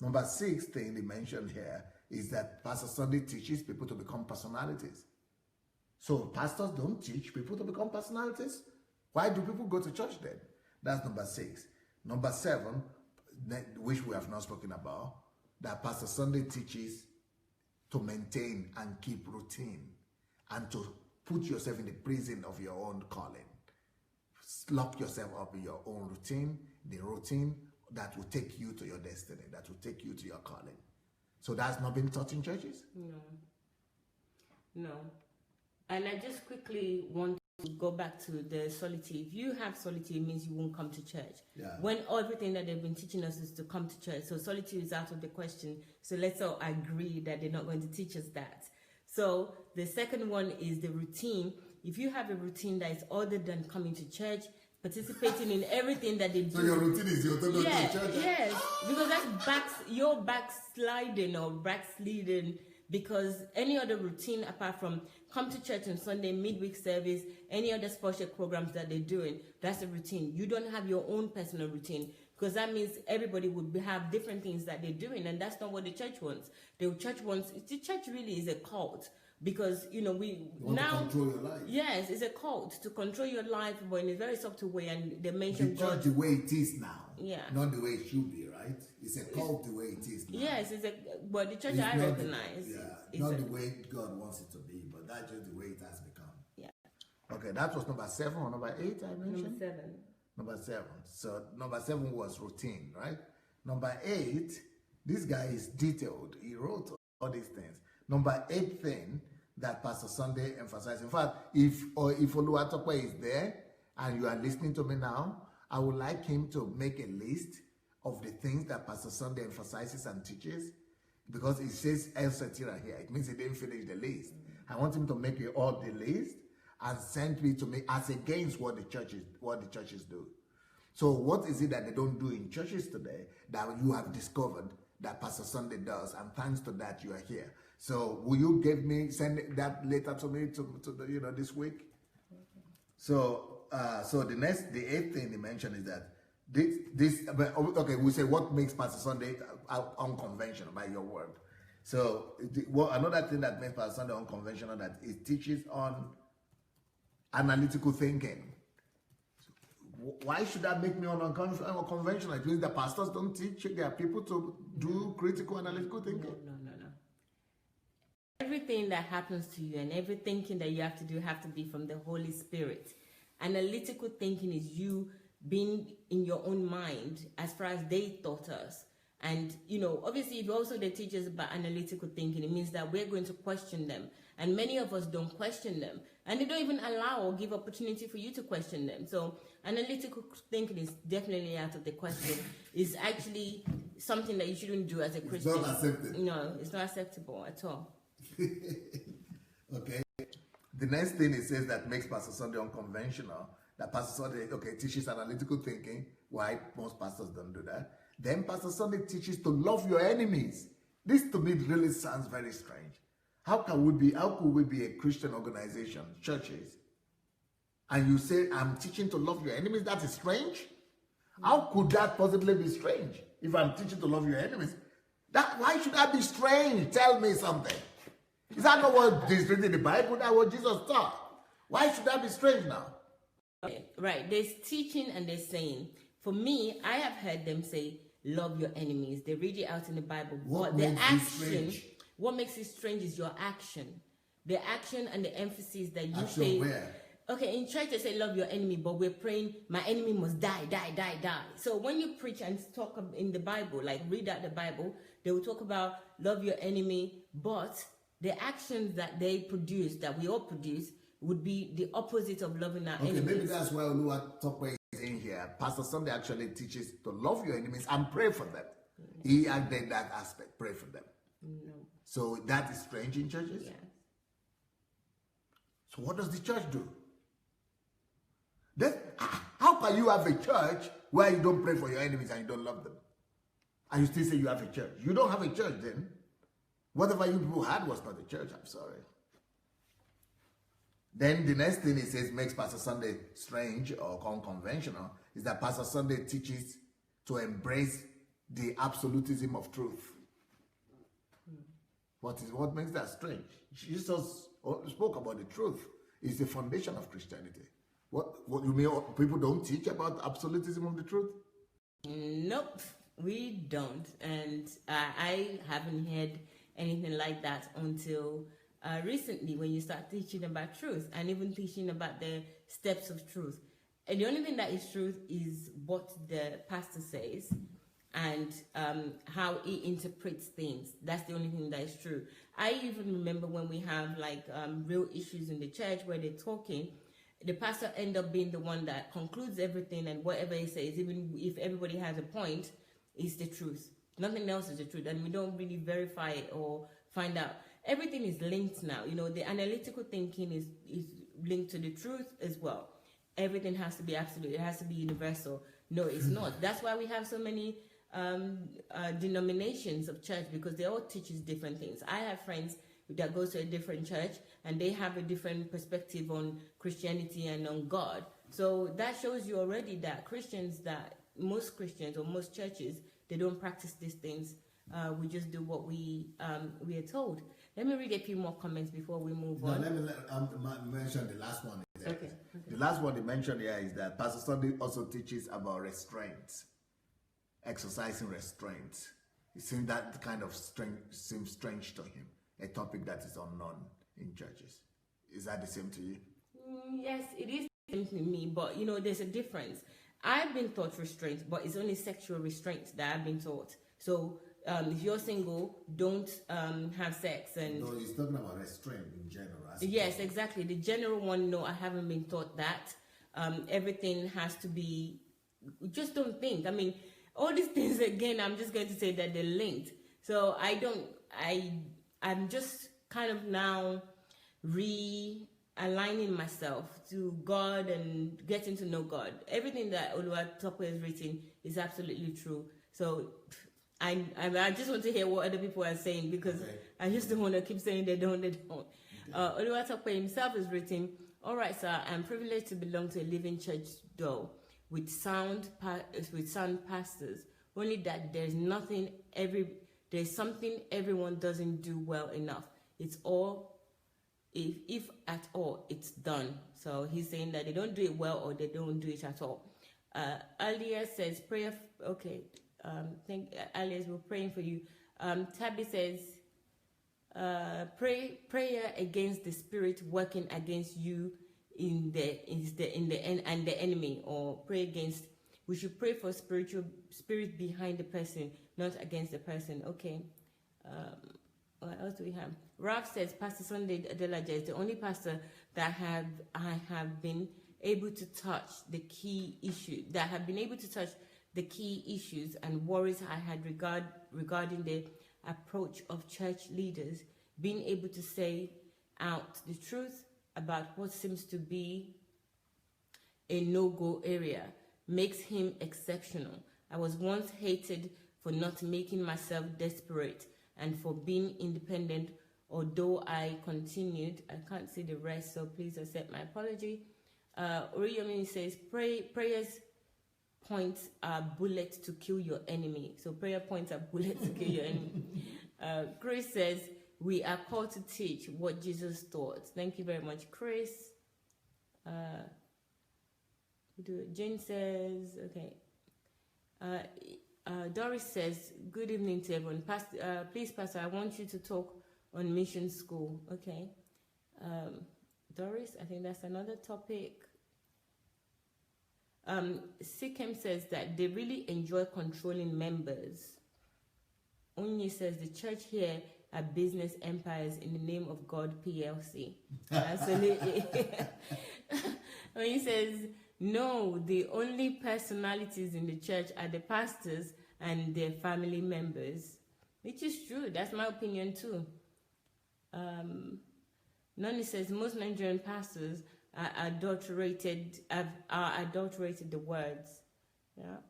Number 6 thing they mentioned here is that Pastor Sunday teaches people to become personalities. So pastors don't teach people to become personalities. Why do people go to church then? That's number 6. Number 7, which we have not spoken about, that Pastor Sunday teaches to maintain and keep routine and to put yourself in the prison of your own calling. Lock yourself up in your own routine, the routine that will take you to your destiny, that will take you to your calling. So that's not been taught in churches? No. And I just quickly want to go back to the solitude. If you have solitude, it means you won't come to church. Yeah. When everything that they've been teaching us is to come to church. So solitude is out of the question. So let's all agree that they're not going to teach us that. So the second one is the routine. If you have a routine that is other than coming to church, participating in everything that they do. So your routine is your time to church? Yes, because that's you're backsliding or backsliding, because any other routine apart from come to church on Sunday, midweek service, any other special programs that they're doing, that's a routine. You don't have your own personal routine, because that means everybody would have different things that they're doing, and that's not what the church wants. The church really is a cult, because we now to control your life. Yes, it's a cult to control your life, but in a very subtle way, and they mention the church the way it is now, not the way it should be, right? It's a cult the way it is now. Yes, but the church I recognize. Not the way God wants it to be, but that's just the way it has become. Yeah. Okay, that was number 7 or number 8 I mentioned? Number 7. Number 7. So number 7 was routine, right? Number 8, this guy is detailed. He wrote all these things. Number 8 thing that Pastor Sunday emphasized. In fact, if Oluwatope is there and you are listening to me now, I would like him to make a list of the things that Pastor Sunday emphasizes and teaches, because it says etc. here. It means he didn't finish the list. I want him to make all the list and send me to me as against what the churches do. So what is it that they don't do in churches today that you have discovered that Pastor Sunday does, and thanks to that you are here? So will you send that later to me to this week? Okay. So the 8th thing he mentioned is that we say what makes Pastor Sunday unconventional, by your word. So another thing that makes Pastor Sunday unconventional, that it teaches on analytical thinking. Why should that make me unconventional? It means the pastors don't teach their people to do critical analytical thinking. No. Everything that happens to you and every thinking that you have to do have to be from the Holy Spirit. Analytical thinking is you being in your own mind as far as they taught us. And, obviously, if also they teach us about analytical thinking, it means that we're going to question them. And many of us don't question them. And they don't even allow or give opportunity for you to question them. So analytical thinking is definitely out of the question. It's actually something that you shouldn't do as a Christian. It's not accepted. No, it's not acceptable at all. Okay. The next thing it says that makes Pastor Sunday unconventional, that Pastor Sunday, teaches analytical thinking. Why most pastors don't do that. Then Pastor Sunday teaches to love your enemies. This to me really sounds very strange. How could we be a Christian organization, churches, and you say, I'm teaching to love your enemies? That is strange. How could that possibly be strange? If I'm teaching to love your enemies, why should that be strange? Tell me something. Is that not what is written in the Bible? That what Jesus taught? Why should that be strange now? Okay, right. There's teaching and there's saying. For me, I have heard them say, love your enemies. They read it out in the Bible. What but the makes it action, strange? what makes it strange is your action. The action and the emphasis that you Action say. where? Okay, in church they say love your enemy, but we're praying my enemy must die, die, die, die. So when you preach and talk in the Bible, like read out the Bible, they will talk about love your enemy, but the actions that they produce, that we all produce, would be the opposite of loving our enemies. Okay, maybe that's why Oluwatope is in here. Pastor Sunday actually teaches to love your enemies and pray for them. He added that aspect, pray for them. No. So that is strange in churches? Yes. So what does the church do? Then, how can you have a church where you don't pray for your enemies and you don't love them? And you still say you have a church? You don't have a church then. Whatever you people had was not a church, I'm sorry. Then the next thing it says makes Pastor Sunday strange or unconventional is that Pastor Sunday teaches to embrace the absolutism of truth. What makes that strange? Jesus spoke about the truth. It's the foundation of Christianity. What you mean? People don't teach about absolutism of the truth? Nope, we don't, and I haven't heard anything like that until recently, when you start teaching about truth and even teaching about the steps of truth. And the only thing that is truth is what the pastor says and how he interprets things. That's the only thing that is true. I even remember when we have like real issues in the church where they're talking, the pastor end up being the one that concludes everything, and whatever he says, even if everybody has a point, is the truth. Nothing else is the truth, and we don't really verify it or find out. Everything is linked now. You know, the analytical thinking is linked to the truth as well. Everything has to be absolute. It has to be universal. No, it's not. That's why we have so many denominations of church, because they all teaches different things. I have friends that goes to a different church and they have a different perspective on Christianity and on God. So that shows you already that most Christians or most churches, they don't practice these things. We just do what we are told. Let me read a few more comments before we move on. Let me mention the last one. Okay. The last one they mentioned here is that Pastor Sunday also teaches about restraint, exercising restraint. It seems that kind of seems strange to him, a topic that is unknown in churches. Is that the same to you? Yes, it is the same to me, but you know, there's a difference. I've been taught restraint, but it's only sexual restraint that I've been taught. So if you're single, don't have sex. And no, he's talking about restraint in general. Yes, exactly. The general one, no, I haven't been taught that. Everything has to be, just don't think. I mean, all these things, again, I'm just going to say that they're linked. So I'm just kind of now realigning myself to God and getting to know God. Everything that Oluwatope has written is absolutely true. So I just want to hear what other people are saying, because I just don't want to keep saying they don't. Oluwatope himself has written, "All right, sir, I'm privileged to belong to a living church though, with sound pastors. Only that there's something everyone doesn't do well enough. It's all, if at all, it's done." So he's saying that they don't do it well or they don't do it at all. Alia says, prayer, okay. Alias, we're praying for you. Tabby says, prayer against the spirit working against you in the enemy, or pray against. We should pray for spiritual spirit behind the person, not against the person. Okay. What else do we have? Ralph says, Pastor Sunday Adelaja is the only pastor that I have been able to touch the key issue, the key issues and worries I had regarding the approach of church leaders, being able to say out the truth about what seems to be a no-go area makes him exceptional. I was once hated for not making myself desperate and for being independent although I continued. I can't see the rest, so please accept my apology. Oriyomi says, prayers points are bullets to kill your enemy. So prayer points are bullets to kill your enemy. Chris says, we are called to teach what Jesus taught. Thank you very much, Chris. Jane says, okay. Doris says, good evening to everyone. Please, Pastor, I want you to talk on mission school. Okay. Doris, I think that's another topic. Sikhem says that they really enjoy controlling members. Onyi says the church here are business empires in the name of God PLC. Absolutely. Onyi says, no, the only personalities in the church are the pastors and their family members, which is true. That's my opinion too. Nani says most Nigerian pastors are adulterated the words. Yeah.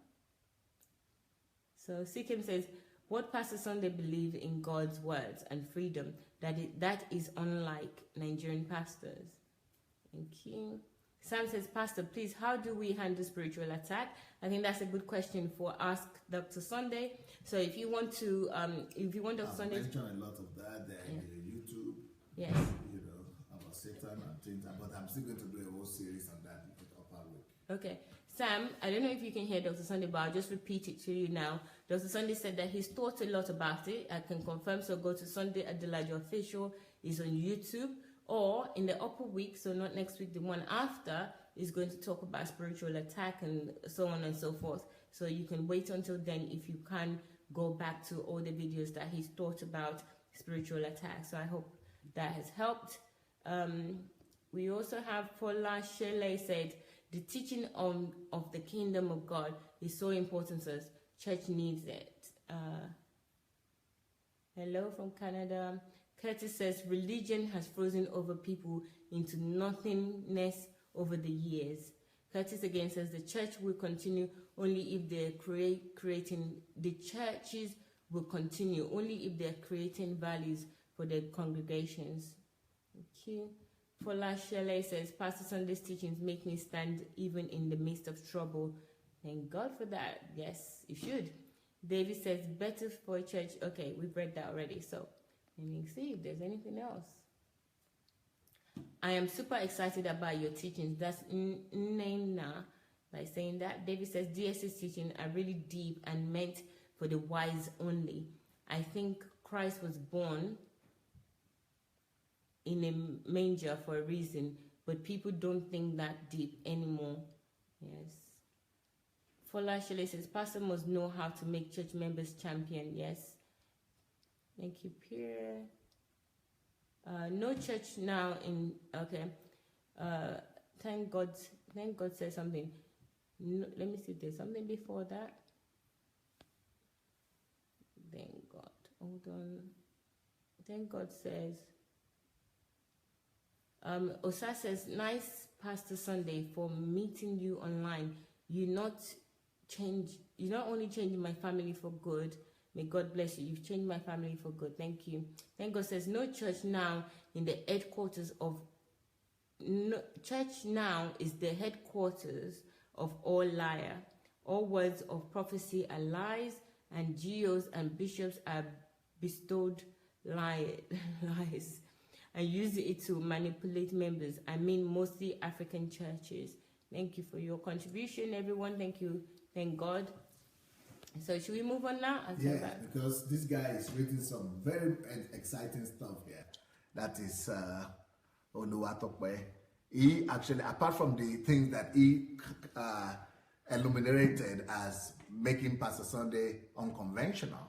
So Sikkim says, what Pastor Sunday believe in God's words and freedom, that is unlike Nigerian pastors. Thank you. Sam says, Pastor, please, how do we handle spiritual attack? I think that's a good question for Ask Dr. Sunday. So if you want to, Dr. Sunday, mentioned a lot of that there in YouTube. Yes. You know, about Satan and things, but I'm still going to do a whole series on that in the upper week. Okay. Sam, I don't know if you can hear Dr. Sunday, but I'll just repeat it to you now. Dr. Sunday said that he's thought a lot about it. I can confirm, so go to Sunday Adelaja Official. It's on YouTube. Or in the upper week, so not next week, the one after, is going to talk about spiritual attack and so on and so forth. So you can wait until then if you can go back to all the videos that he's taught about spiritual attack. So I hope that has helped. We also have Paula Shelley said, the teaching of the kingdom of God is so important to us. Church needs it. Hello from Canada. Curtis says, religion has frozen over people into nothingness over the years. Curtis again says, the church will continue only if they're the churches will continue only if they're creating values for their congregations. Thank you. Fola Shelley says, Pastor Sunday's teachings make me stand even in the midst of trouble. Thank God for that. Yes, you should. David says, better for a church. Okay, we've read that already. So, let me see if there's anything else. I am super excited about your teachings. That's Nena by saying that. David says, DS's teachings are really deep and meant for the wise only. I think Christ was born in a manger for a reason, but people don't think that deep anymore. Yes. Fola Shelley says, Pastor must know how to make church members champion. Yes. Thank you, Pierre. No church now in, okay. Thank God says something. No, let me see if there's something before that. Thank God. Hold on. Thank God says, Osa says, nice Pastor Sunday for meeting you online. You not only changing my family for good. May God bless you. You've changed my family for good. Thank you. Thank God says, no church now in the headquarters of church now is the headquarters of all liar. All words of prophecy are lies, and GOs and bishops are bestowed lies and use it to manipulate members. I mean, mostly African churches. Thank you for your contribution, everyone. Thank you. Thank God. So should we move on now? Yeah, because this guy is reading some very exciting stuff here. That is Oluwatope. He actually, apart from the things that he illuminated as making Pastor Sunday unconventional,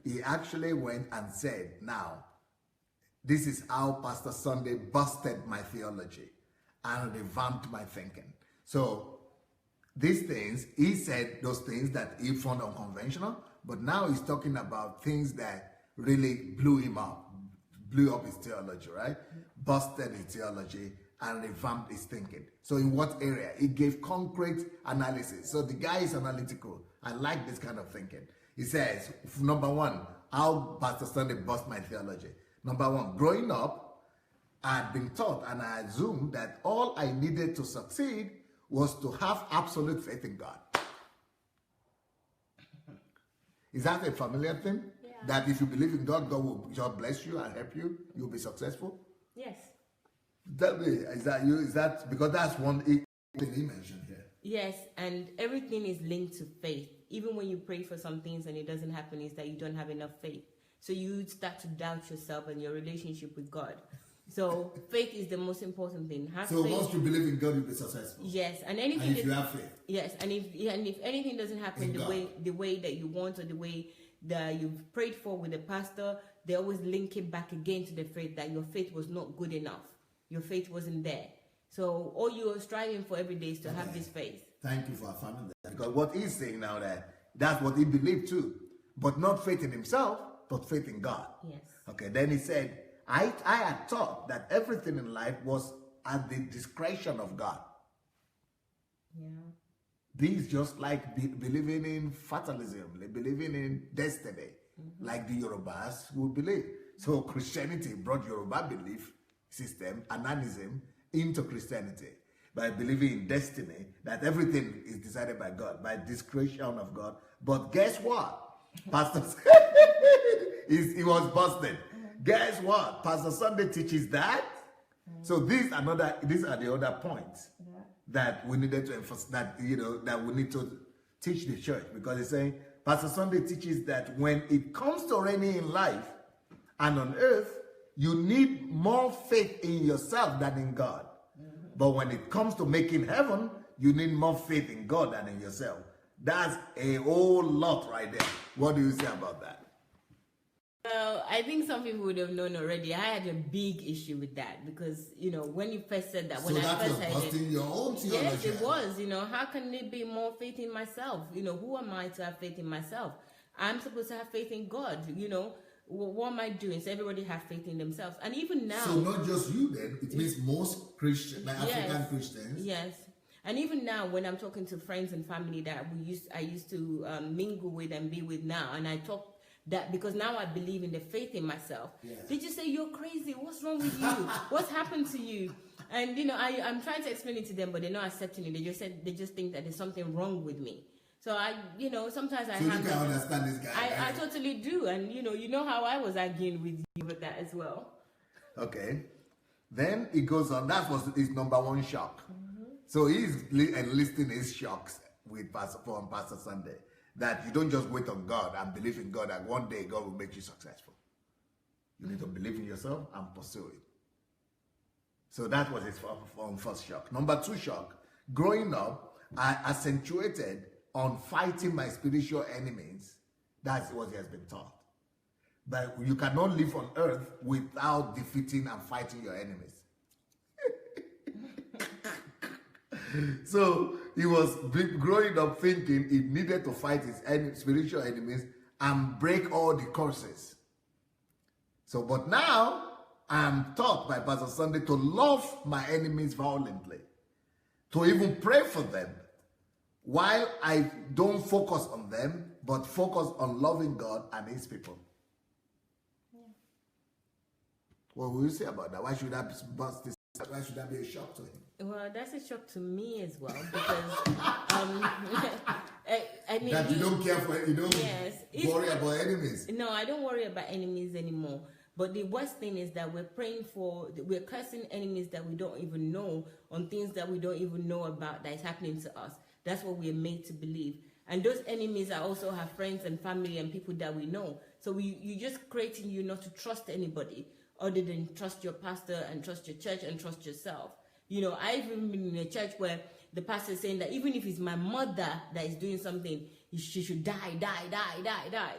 he actually went and said, now, this is how Pastor Sunday busted my theology and revamped my thinking. So these things, he said those things that he found unconventional, but now he's talking about things that really blew up his theology, right? Busted his theology and revamped his thinking. So in what area? He gave concrete analysis. So the guy is analytical. I like this kind of thinking. He says, number one, how Pastor Sunday bust my theology. Number one, growing up, I had been taught and I assumed that all I needed to succeed was to have absolute faith in God. Is that a familiar thing? Yeah. That if you believe in God, God will just bless you and help you, you'll be successful? Yes. That way, is that you? Is that because that's one thing he mentioned here? Yes, and everything is linked to faith. Even when you pray for some things and it doesn't happen, is that you don't have enough faith. So you start to doubt yourself and your relationship with God. So faith is the most important thing. So faith. once you believe in God, you'll be successful. Yes, and anything. And if you have faith. Yes, and if anything doesn't happen the way that you want or the way that you've prayed for with the pastor, they always link it back again to the faith that your faith was not good enough. Your faith wasn't there. So all you are striving for every day is to have this faith. Thank you for affirming that. Because what he's saying now that's what he believed too. But not faith in himself, but faith in God. Yes. Okay, then he said, I had thought that everything in life was at the discretion of God. Yeah. These just like believing in fatalism, believing in destiny, like the Yorubas would believe. So Christianity brought Yoruba belief system, ananism, into Christianity by believing in destiny, that everything is decided by God, by discretion of God. But guess what? Pastor he was busted. Guess what? Pastor Sunday teaches that. So these are the other points that we needed to emphasize, that that we need to teach the church, because he's saying Pastor Sunday teaches that when it comes to reigning in life and on earth, you need more faith in yourself than in God. But when it comes to making heaven, you need more faith in God than in yourself. That's a whole lot right there. What do you say about that? Well, I think some people would have known already. I had a big issue with that because, when you first said that, when I first heard busting your own theology. Yes, it was. How can it be more faith in myself? Who am I to have faith in myself? I'm supposed to have faith in God. What am I doing? So everybody have faith in themselves. And even now... So not just you then, it means most Christians, like African Christians. Yes. And even now, when I'm talking to friends and family that I used to mingle with and be with now, and I talk that because now I believe in the faith in myself, they just say, you're crazy. What's wrong with you? What's happened to you? And, I'm trying to explain it to them, but they're not accepting it. They just think that there's something wrong with me. So sometimes I so you can understand this guy. I totally do, and you know how I was arguing with you with that as well. Okay, then it goes on. That was his number one shock. So he's enlisting his shocks with Pastor Sunday, that you don't just wait on God and believe in God, and one day God will make you successful. You need to believe in yourself and pursue it. So that was his first shock. Number two shock: growing up, I accentuated on fighting my spiritual enemies. That's what he has been taught. But you cannot live on earth without defeating and fighting your enemies. So he was growing up thinking he needed to fight his spiritual enemies and break all the curses. So, but now I'm taught by Pastor Sunday to love my enemies violently, to even pray for them, while I don't focus on them, but focus on loving God and his people. Yeah. What will you say about that? Why should that be a shock to him? Well, that's a shock to me as well, because I mean, that you don't care for, worry about enemies. No, I don't worry about enemies anymore. But the worst thing is that we're cursing enemies that we don't even know, on things that we don't even know about that is happening to us. That's what we are made to believe. And those enemies are also have friends and family and people that we know. So you're just creating you not to trust anybody other than trust your pastor and trust your church and trust yourself. I've even been in a church where the pastor is saying that even if it's my mother that is doing something, she should die.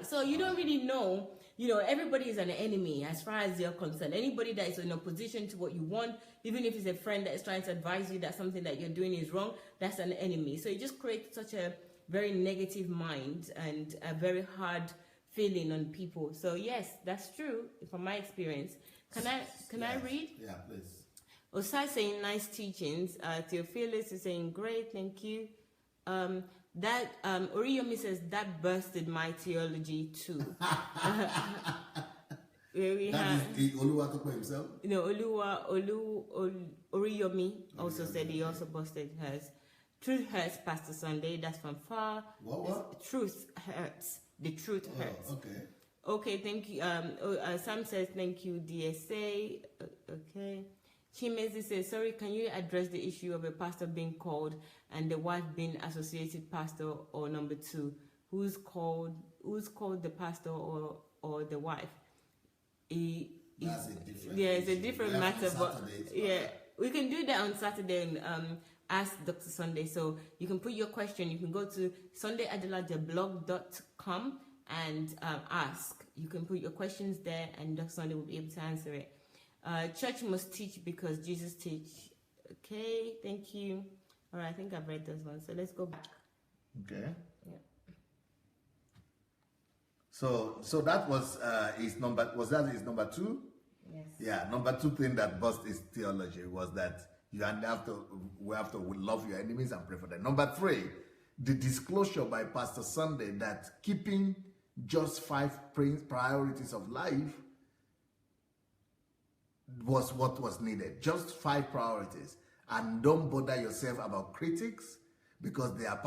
So you don't really know. Everybody is an enemy as far as you're concerned. Anybody that is in opposition to what you want, even if it's a friend that is trying to advise you that something that you're doing is wrong, that's an enemy. So it just creates such a very negative mind and a very hard feeling on people. So yes, that's true from my experience. Can I read? Yeah, please. Osai saying nice teachings. Theophilus is saying great, thank you. Oriyomi says that bursted my theology too. We That have, is Oluwatope himself? Oriyomi also said he also posted hers. Truth Hurts, Pastor Sunday, that's from far. What? Truth Hurts. The Truth Hurts. Okay. Okay, thank you. Sam says, thank you, DSA. Okay. Chimezi says, sorry, can you address the issue of a pastor being called and the wife being associated pastor or number two? Who's called the pastor or the wife? That's a different it's a different matter, but yeah, we can do that on Saturday and ask Dr. Sunday. So you can put your question. You can go to sundayadelajablog.com and ask. You can put your questions there, and Dr. Sunday will be able to answer it. Church must teach because Jesus teach. Okay, thank you. All right, I think I've read those ones. So let's go back. Okay. Yeah. So that was his number. Was that his number two? Yes. Yeah, number two thing that burst his theology was that we have to love your enemies and pray for them. Number three, the disclosure by Pastor Sunday that keeping just 5 priorities of life was what was needed. Just 5 priorities, and don't bother yourself about critics because they are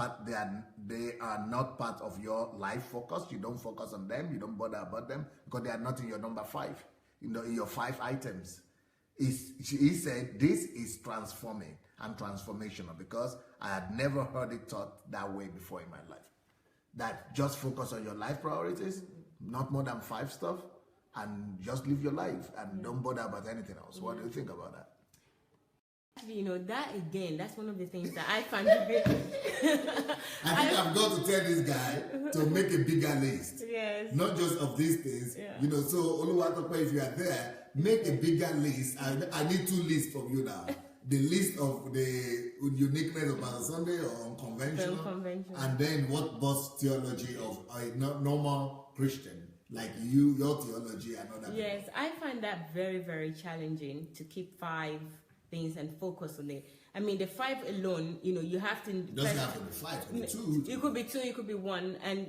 not part of your life focus. You don't focus on them. You don't bother about them because they are not in your number 5. In your 5 items. He said this is transforming and transformational because I had never heard it taught that way before in my life. That just focus on your life priorities, not more than 5 stuff, and just live your life and don't bother about anything else. What do you think about that? Actually, that again, that's one of the things that I find a bit. I think I've got to tell this guy to make a bigger list. Yes. Not just of these things. Yeah. So Oluwatope, if you are there, make a bigger list. I need 2 lists from you now. The list of the uniqueness of Pastor Sunday or unconventional, and then what bursts theology of a normal Christian like you, your theology, and other. Yes, I find that very, very challenging to keep 5 things and focus on it. I mean, the 5 alone, you have to. It doesn't have to be 5. It could be 2. It could be 2. It could be 1, and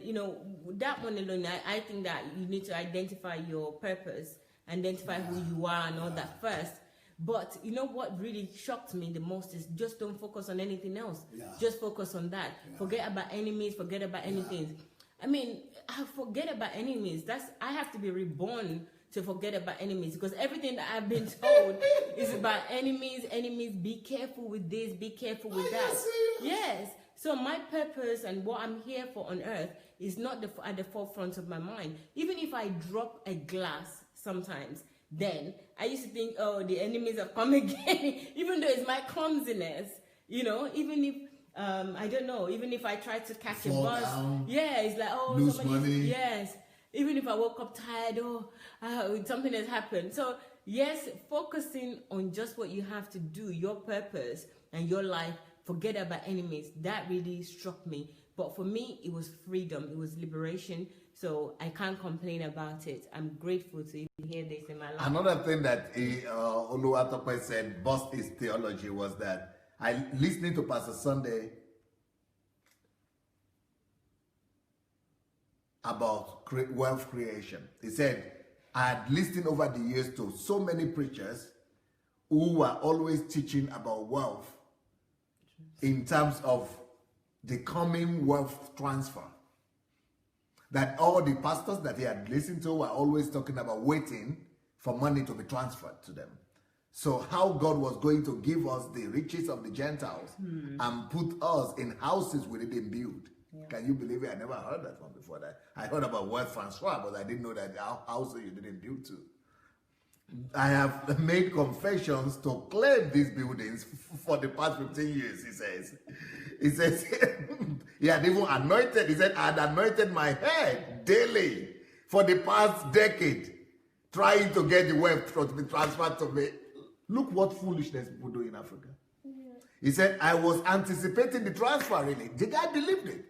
that one alone. I think that you need to identify your purpose, identify who you are, and all that first. But what really shocked me the most is just don't focus on anything else. Yeah. Just focus on that. Yeah. Forget about enemies. Forget about anything. I mean, I forget about enemies. I have to be reborn to forget about enemies because everything that I've been told is about enemies. Enemies, be careful with this, be careful with that. Yes. So my purpose and what I'm here for on earth is not at the forefront of my mind. Even if I drop a glass sometimes, then I used to think, oh, the enemies have come again. Even though it's my clumsiness, even if I don't know, even if I try to catch a bus, it's like, oh, lose money. Yes. Even if I woke up tired, something has happened. So yes, focusing on just what you have to do, your purpose and your life, forget about enemies. That really struck me. But for me, it was freedom. It was liberation. So I can't complain about it. I'm grateful to even hear this in my life. Another thing that Oluwatope said, bust his theology, was that listening to Pastor Sunday about wealth creation. He said, I had listened over the years to so many preachers who were always teaching about wealth in terms of the coming wealth transfer. That all the pastors that he had listened to were always talking about waiting for money to be transferred to them. So how God was going to give us the riches of the Gentiles and put us in houses we didn't build. Yeah. Can you believe it? I never heard that one before. That I heard about wealth transfer, but I didn't know that houses you didn't build to. I have made confessions to claim these buildings for the past 15 years, he says. He says, he had even anointed, he said, I had anointed my head daily for the past decade, trying to get the wealth to be transferred to me. Look what foolishness people do in Africa. Yeah. He said, I was anticipating the transfer, really. The guy believed it.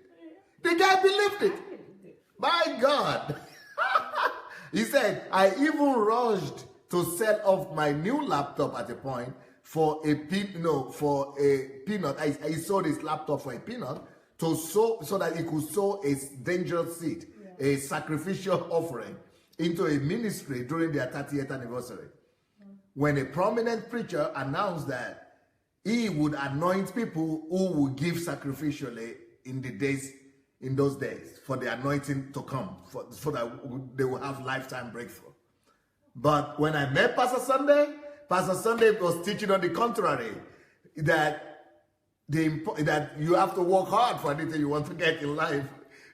The guy believed it. My God. He said, I even rushed to sell off my new laptop at a point for a peanut. I sold his laptop for a peanut so that he could sow a dangerous seed, a sacrificial offering. into a ministry during their 30th anniversary. When a prominent preacher announced that he would anoint people who would give sacrificially in those days for the anointing to come, so that they will have lifetime breakthrough. But when I met Pastor Sunday was teaching on the contrary, that you have to work hard for anything you want to get in life,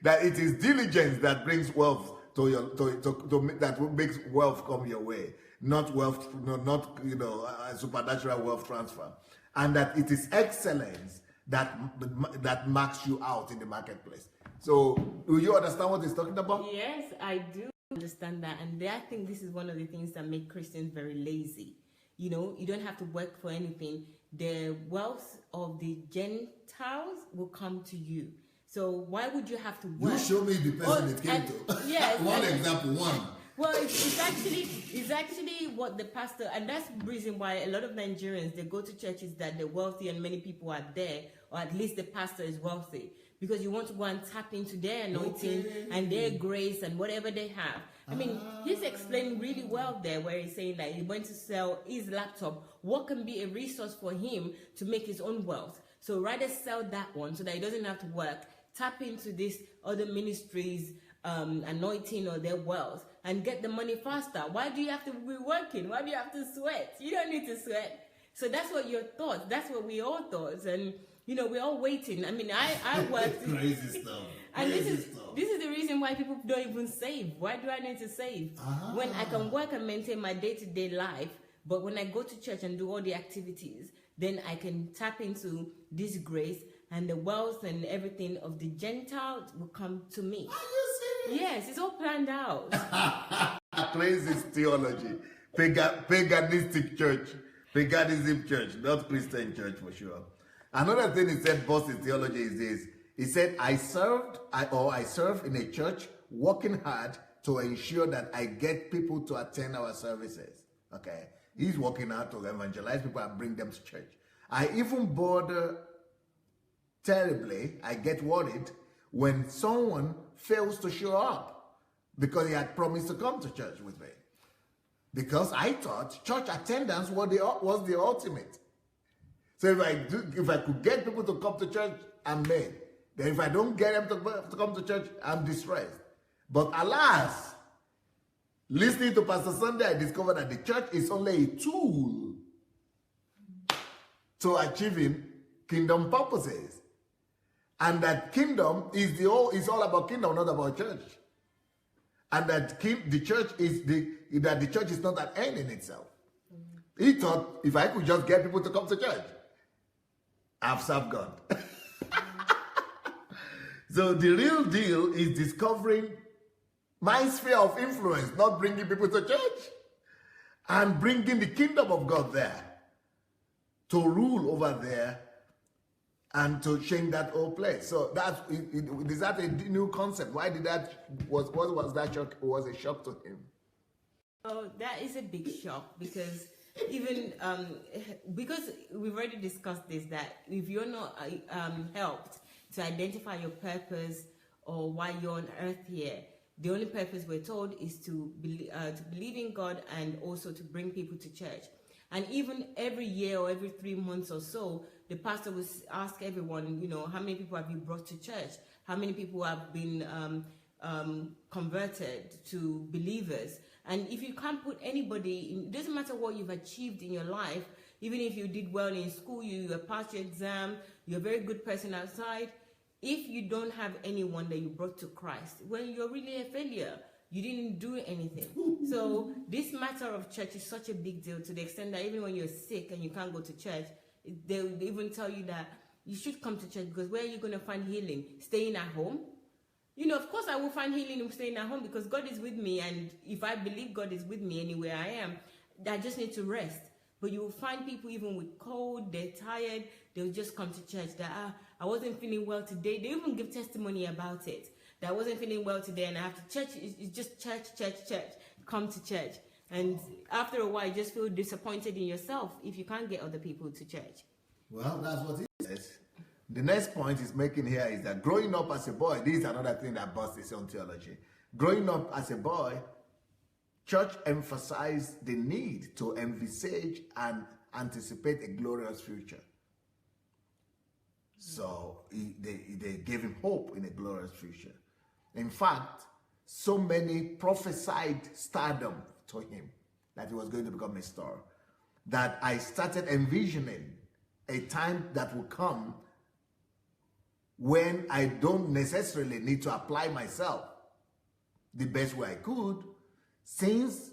that it is diligence that brings wealth that makes wealth come your way, not supernatural wealth transfer, and that it is excellence that marks you out in the marketplace. So, do you understand what he's talking about? Yes, I do understand that, and I think this is one of the things that make Christians very lazy. You don't have to work for anything. The wealth of the Gentiles will come to you. So why would you have to work? You show me the person it came to. Yes. One example. Well, it's actually what the pastor, and that's the reason why a lot of Nigerians, they go to churches that they're wealthy and many people are there, or at least the pastor is wealthy, because you want to go and tap into their anointing and their grace and whatever they have. I mean, he's explaining really well there, where he's saying that he went to sell his laptop. What can be a resource for him to make his own wealth? So rather sell that one so that he doesn't have to work. Tap into this other ministries' anointing or their wealth and get the money faster. Why do you have to be working? Why do you have to sweat? You don't need to sweat. So that's what your thoughts. That's what we all thought. And we're all waiting. I mean, I worked. Crazy stuff. And this is the reason why people don't even save. Why do I need to save? When I can work and maintain my day-to-day life, but when I go to church and do all the activities, then I can tap into this grace, and the wealth and everything of the Gentiles will come to me. Are you serious? Yes, it's all planned out. Crazy theology. Paganistic church. Paganism church, not Christian church for sure. Another thing he said, boss, his theology is this. He said, I serve in a church working hard to ensure that I get people to attend our services. Okay. He's working hard to evangelize people and bring them to church. I even bother terribly, I get worried when someone fails to show up because he had promised to come to church with me. Because I thought church attendance was the ultimate. So if I could get people to come to church, I'm made. Then if I don't get them to come to church, I'm distressed. But alas, listening to Pastor Sunday, I discovered that the church is only a tool to achieving kingdom purposes. And that kingdom is all about kingdom, not about church. And that the church is not an end in itself. He thought if I could just get people to come to church, I've served God. So the real deal is discovering my sphere of influence, not bringing people to church, and bringing the kingdom of God there to rule over there and to change that whole place. So is that a new concept? Why did what was that shock? Was a shock to him? Oh, that is a big shock, because even because we've already discussed this, that if you're not helped to identify your purpose or why you're on earth here, the only purpose we're told is to believe in God and also to bring people to church. And even every year or every 3 months or so, the pastor will ask everyone, how many people have you brought to church? How many people have been converted to believers? And if you can't put anybody in, it doesn't matter what you've achieved in your life, even if you did well in school, you passed your exam, you're a very good person outside, if you don't have anyone that you brought to Christ, well, you're really a failure. You didn't do anything. So this matter of church is such a big deal, to the extent that even when you're sick and you can't go to church, they'll even tell you that you should come to church, because where are you going to find healing? Staying at home? Of course I will find healing in staying at home, because God is with me, and if I believe God is with me anywhere I am, I just need to rest. But you will find people even with cold, they're tired, they'll just come to church, that I wasn't feeling well today. They even give testimony about it, that I wasn't feeling well today and I have to church. It's just church, come to church. And after a while, you just feel disappointed in yourself if you can't get other people to church. Well, that's what he says. The next point he's making here is that growing up as a boy, this is another thing that busts his own theology. Growing up as a boy, church emphasized the need to envisage and anticipate a glorious future. So they gave him hope in a glorious future. In fact, so many prophesied stardom to him that he was going to become a star, that I started envisioning a time that will come when I don't necessarily need to apply myself the best way I could, since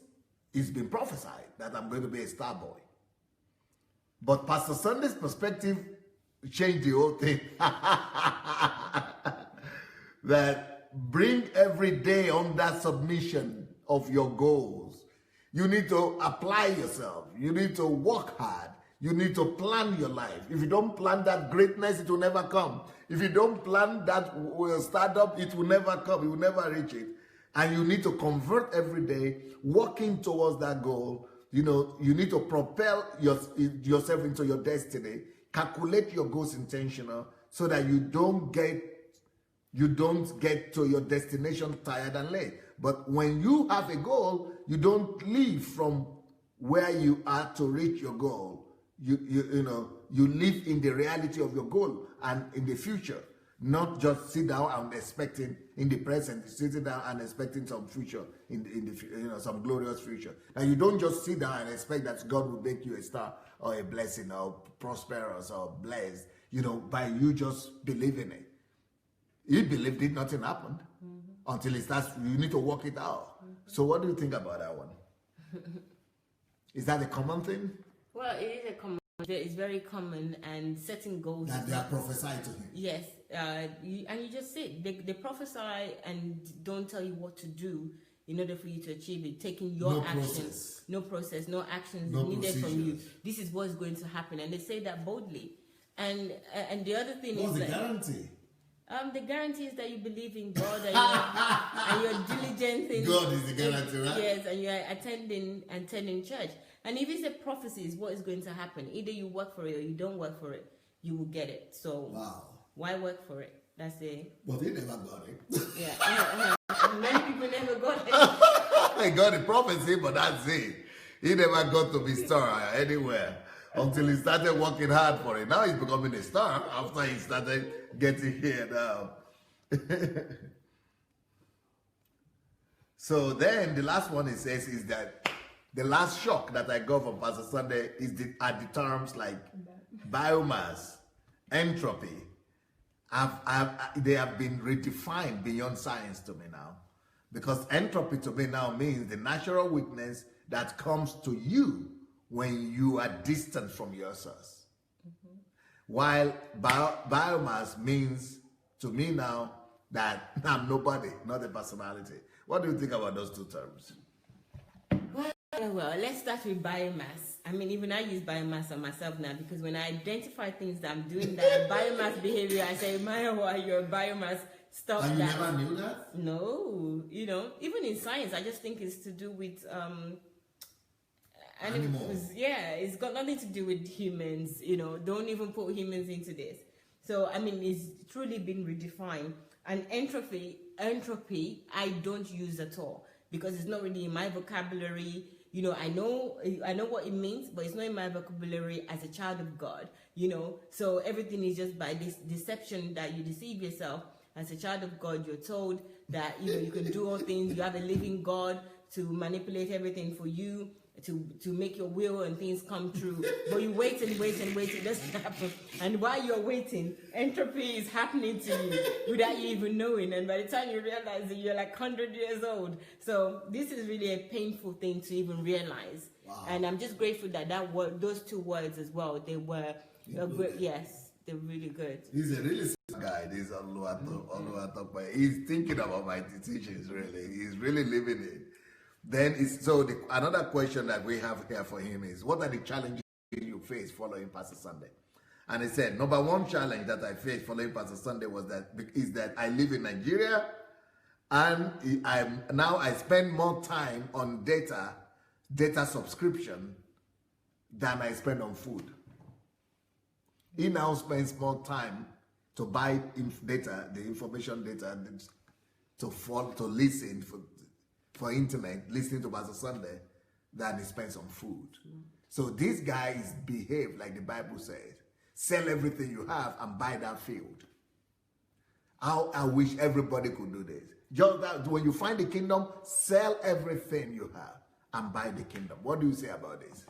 it's been prophesied that I'm going to be a star boy. But Pastor Sunday's perspective changed the whole thing. That bring every day under submission of your goals. You need to apply yourself. You need to work hard. You need to plan your life. If you don't plan that greatness, it will never come. If you don't plan that startup, it will never come. You will never reach it. And you need to convert every day, working towards that goal. You know, you need to propel yourself into your destiny. Calculate your goals intentional so that you don't get to your destination tired and late. But when you have a goal, you don't leave from where you are to reach your goal. You live in the reality of your goal and in the future, not just sit down and expecting in the present, sitting down and expecting some future some glorious future. Now you don't just sit down and expect that God will make you a star or a blessing or prosperous or blessed, by you just believing it. He believed it, nothing happened until it starts. You need to work it out. So what do you think about that one? Is that a common thing? Well, it is a common. It's very common, and setting goals. That they are prophesied to him. Yes, and you just say they prophesy and don't tell you what to do in order for you to achieve it. Taking your actions, no process, no actions needed from you. This is what's going to happen, and they say that boldly. And the other thing what's is the guarantee? The guarantee is that you believe in God and you're diligent in God is the guarantee, right? Yes, and you're attending church. And if it's a prophecy, is what is going to happen. Either you work for it or you don't work for it, you will get it. So why work for it? That's it. But they never got it. Yeah. Many people never got it. They got the prophecy, but that's it. He never got to be star anywhere until he started working hard for it. Now he's becoming a star after he started getting here now. So then the last one it says is that the last shock that I got from Pastor Sunday are the terms like biomass, entropy. They have been redefined beyond science to me now. Because entropy to me now means the natural weakness that comes to you when you are distant from your source. While biomass means to me now that I'm nobody, not a personality. What do you think about those two terms? Well, let's start with biomass. I mean, even I use biomass on myself now, because when I identify things that I'm doing that biomass behavior, I say, Maya, you're a biomass. Stop that. And you never knew that? No, even in science, I just think it's to do with animals. It's got nothing to do with humans. Don't even put humans into this. So I mean, it's truly been redefined. And entropy, I don't use at all, because it's not really in my vocabulary. I know what it means, but it's not in my vocabulary as a child of God. So everything is just by this deception that you deceive yourself. As a child of God, you're told that you can do all things. You have a living God to manipulate everything for you, to make your will and things come true. But you wait and wait and wait, it doesn't happen. And while you're waiting, entropy is happening to you without you even knowing. And by the time you realize that you're like 100 years old. So this is really a painful thing to even realize. Wow. And I'm just grateful that those two words as well, they were good. Yes, they're really good. He's a really smart guy, this Oluwatope. He's thinking about my teachings, really. He's really living it. Then another question that we have here for him is, what are the challenges you face following Pastor Sunday? And he said, number one challenge that I faced following Pastor Sunday is that I live in Nigeria, and I spend more time on data subscription than I spend on food. He now spends more time to buy the information data, to listen, for intimate, listening to Pastor Sunday, than he spends on food. So this guy is behaved like the Bible says. Sell everything you have and buy that field. I wish everybody could do this. Just that when you find the kingdom, sell everything you have and buy the kingdom. What do you say about this?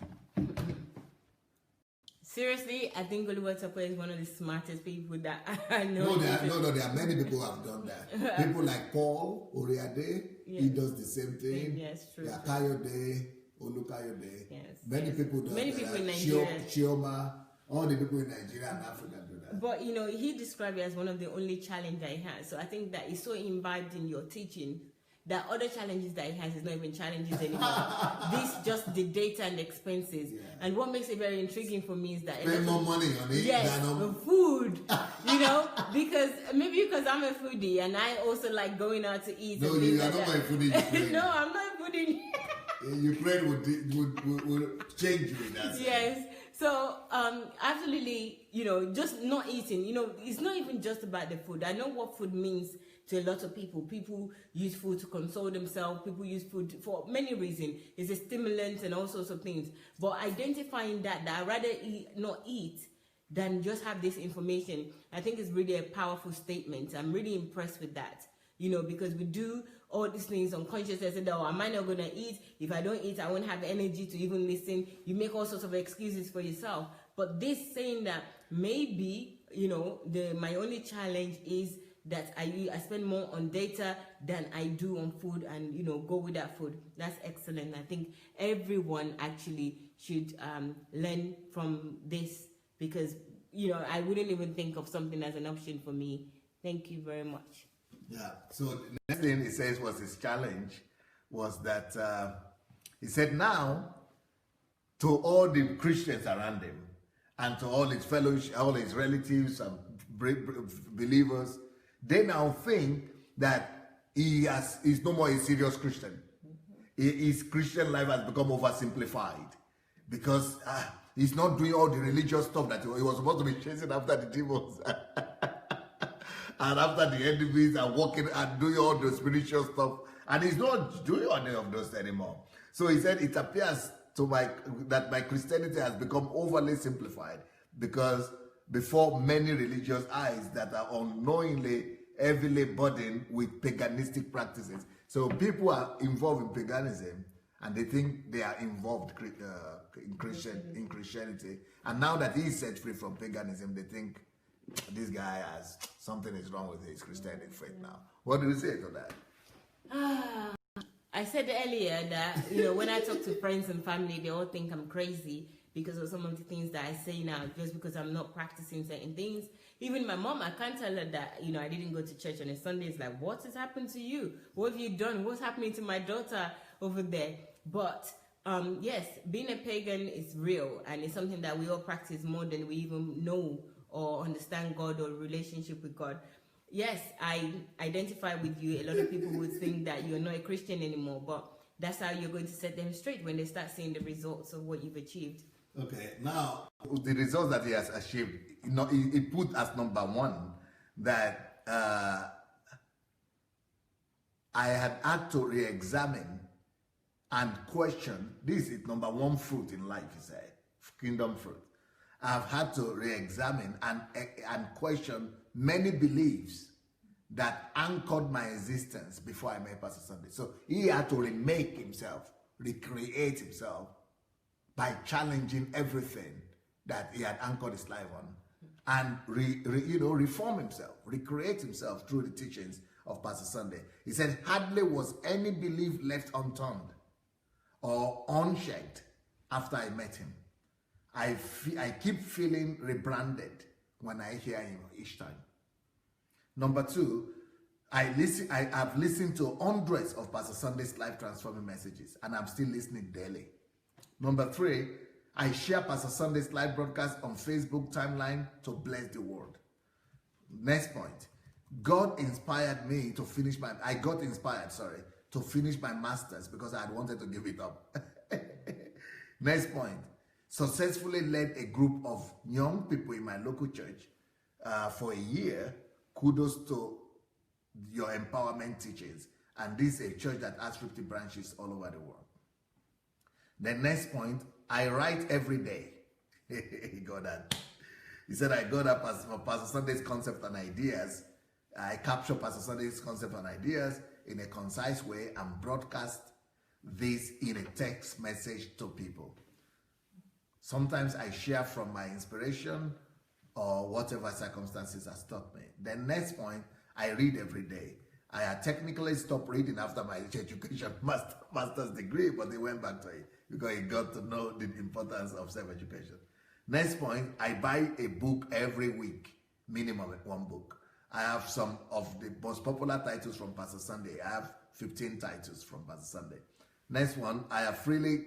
Seriously, I think Oluwatope is one of the smartest people that I know. No, there are many people who have done that. People like Paul Oriade, he does the same thing. Yes, true. Yeah, Kayode, Olukayode. Yes. Many people do that. Many people in Nigeria. Chioma, all the people in Nigeria and Africa do that. But he described it as one of the only challenges that he has. So I think that is so imbibed in your teaching that other challenges that he has is not even challenges anymore. This just the data and expenses. Yeah. And what makes it very intriguing for me is that spend more money on it than food. Because I'm a foodie and I also like going out to eat. No, you are not my foodie. No, I'm not a foodie. Ukraine would change you in that. Yes. So, absolutely, just not eating, it's not even just about the food. I know what food means to a lot of people. People use food to console themselves. People use food for many reasons. It's a stimulant and all sorts of things. But identifying that I'd rather not eat than just have this information, I think is really a powerful statement. I'm really impressed with that, because we do all these things unconsciously. I said, oh, am I not going to eat? If I don't eat, I won't have energy to even listen. You make all sorts of excuses for yourself. But this saying that maybe, my only challenge is that I spend more on data than I do on food and, go with that food. That's excellent. I think everyone actually should learn from this because, I wouldn't even think of something as an option for me. Thank you very much. Yeah. So the next thing he says was his challenge was that he said now to all the Christians around him and to all his fellows, all his relatives and believers, they now think that he's no more a serious Christian. His Christian life has become oversimplified because he's not doing all the religious stuff that he was supposed to be chasing after the demons. And after the enemies and walking and doing all the spiritual stuff. And he's not doing any of those anymore. So he said, it appears to that my Christianity has become overly simplified because before many religious eyes that are unknowingly heavily burdened with paganistic practices. So people are involved in paganism and they think they are involved in Christianity. And now that he's set free from paganism, they think this guy has something is wrong with his Christianity faith now. What do you say to that? I said earlier that, when I talk to friends and family, they all think I'm crazy because of some of the things that I say now, just because I'm not practicing certain things. Even my mom, I can't tell her that, I didn't go to church on a Sunday. It's like, what has happened to you? What have you done? What's happening to my daughter over there? But, yes, being a pagan is real, and it's something that we all practice more than we even know or understand God or relationship with God. Yes, I identify with you. A lot of people would think that you're not a Christian anymore, but that's how you're going to set them straight when they start seeing the results of what you've achieved. Okay, now the results that he has achieved, he put as number one that I had to re-examine and question. This is number one fruit in life, he said, kingdom fruit. I've had to re-examine and question many beliefs that anchored my existence before I met Pastor Sunday. So he had to remake himself, recreate himself by challenging everything that he had anchored his life on, and reform himself, recreate himself through the teachings of Pastor Sunday. He said, hardly was any belief left unturned or unchecked after I met him. I keep feeling rebranded when I hear him each time. Number two, I've listened to hundreds of Pastor Sunday's life transforming messages, and I'm still listening daily. Number three, I share Pastor Sunday's live broadcast on Facebook timeline to bless the world. Next point, I got inspired to finish my master's because I had wanted to give it up. Next point, successfully led a group of young people in my local church for a year. Kudos to your empowerment teachings And this is a church that has 50 branches all over the world. The next point, I write every day. He got that. He said, I got up for Pastor Sunday's concept and ideas. I capture Pastor Sunday's concept and ideas in a concise way and broadcast this in a text message to people. Sometimes I share from my inspiration or whatever circumstances has taught me. The next point, I read every day. I had technically stopped reading after my education master's degree, but he went back to it because he got to know the importance of self-education. Next point, I buy a book every week, minimum one book. I have some of the most popular titles from Pastor Sunday. I have 15 titles from Pastor Sunday. Next one, I have freely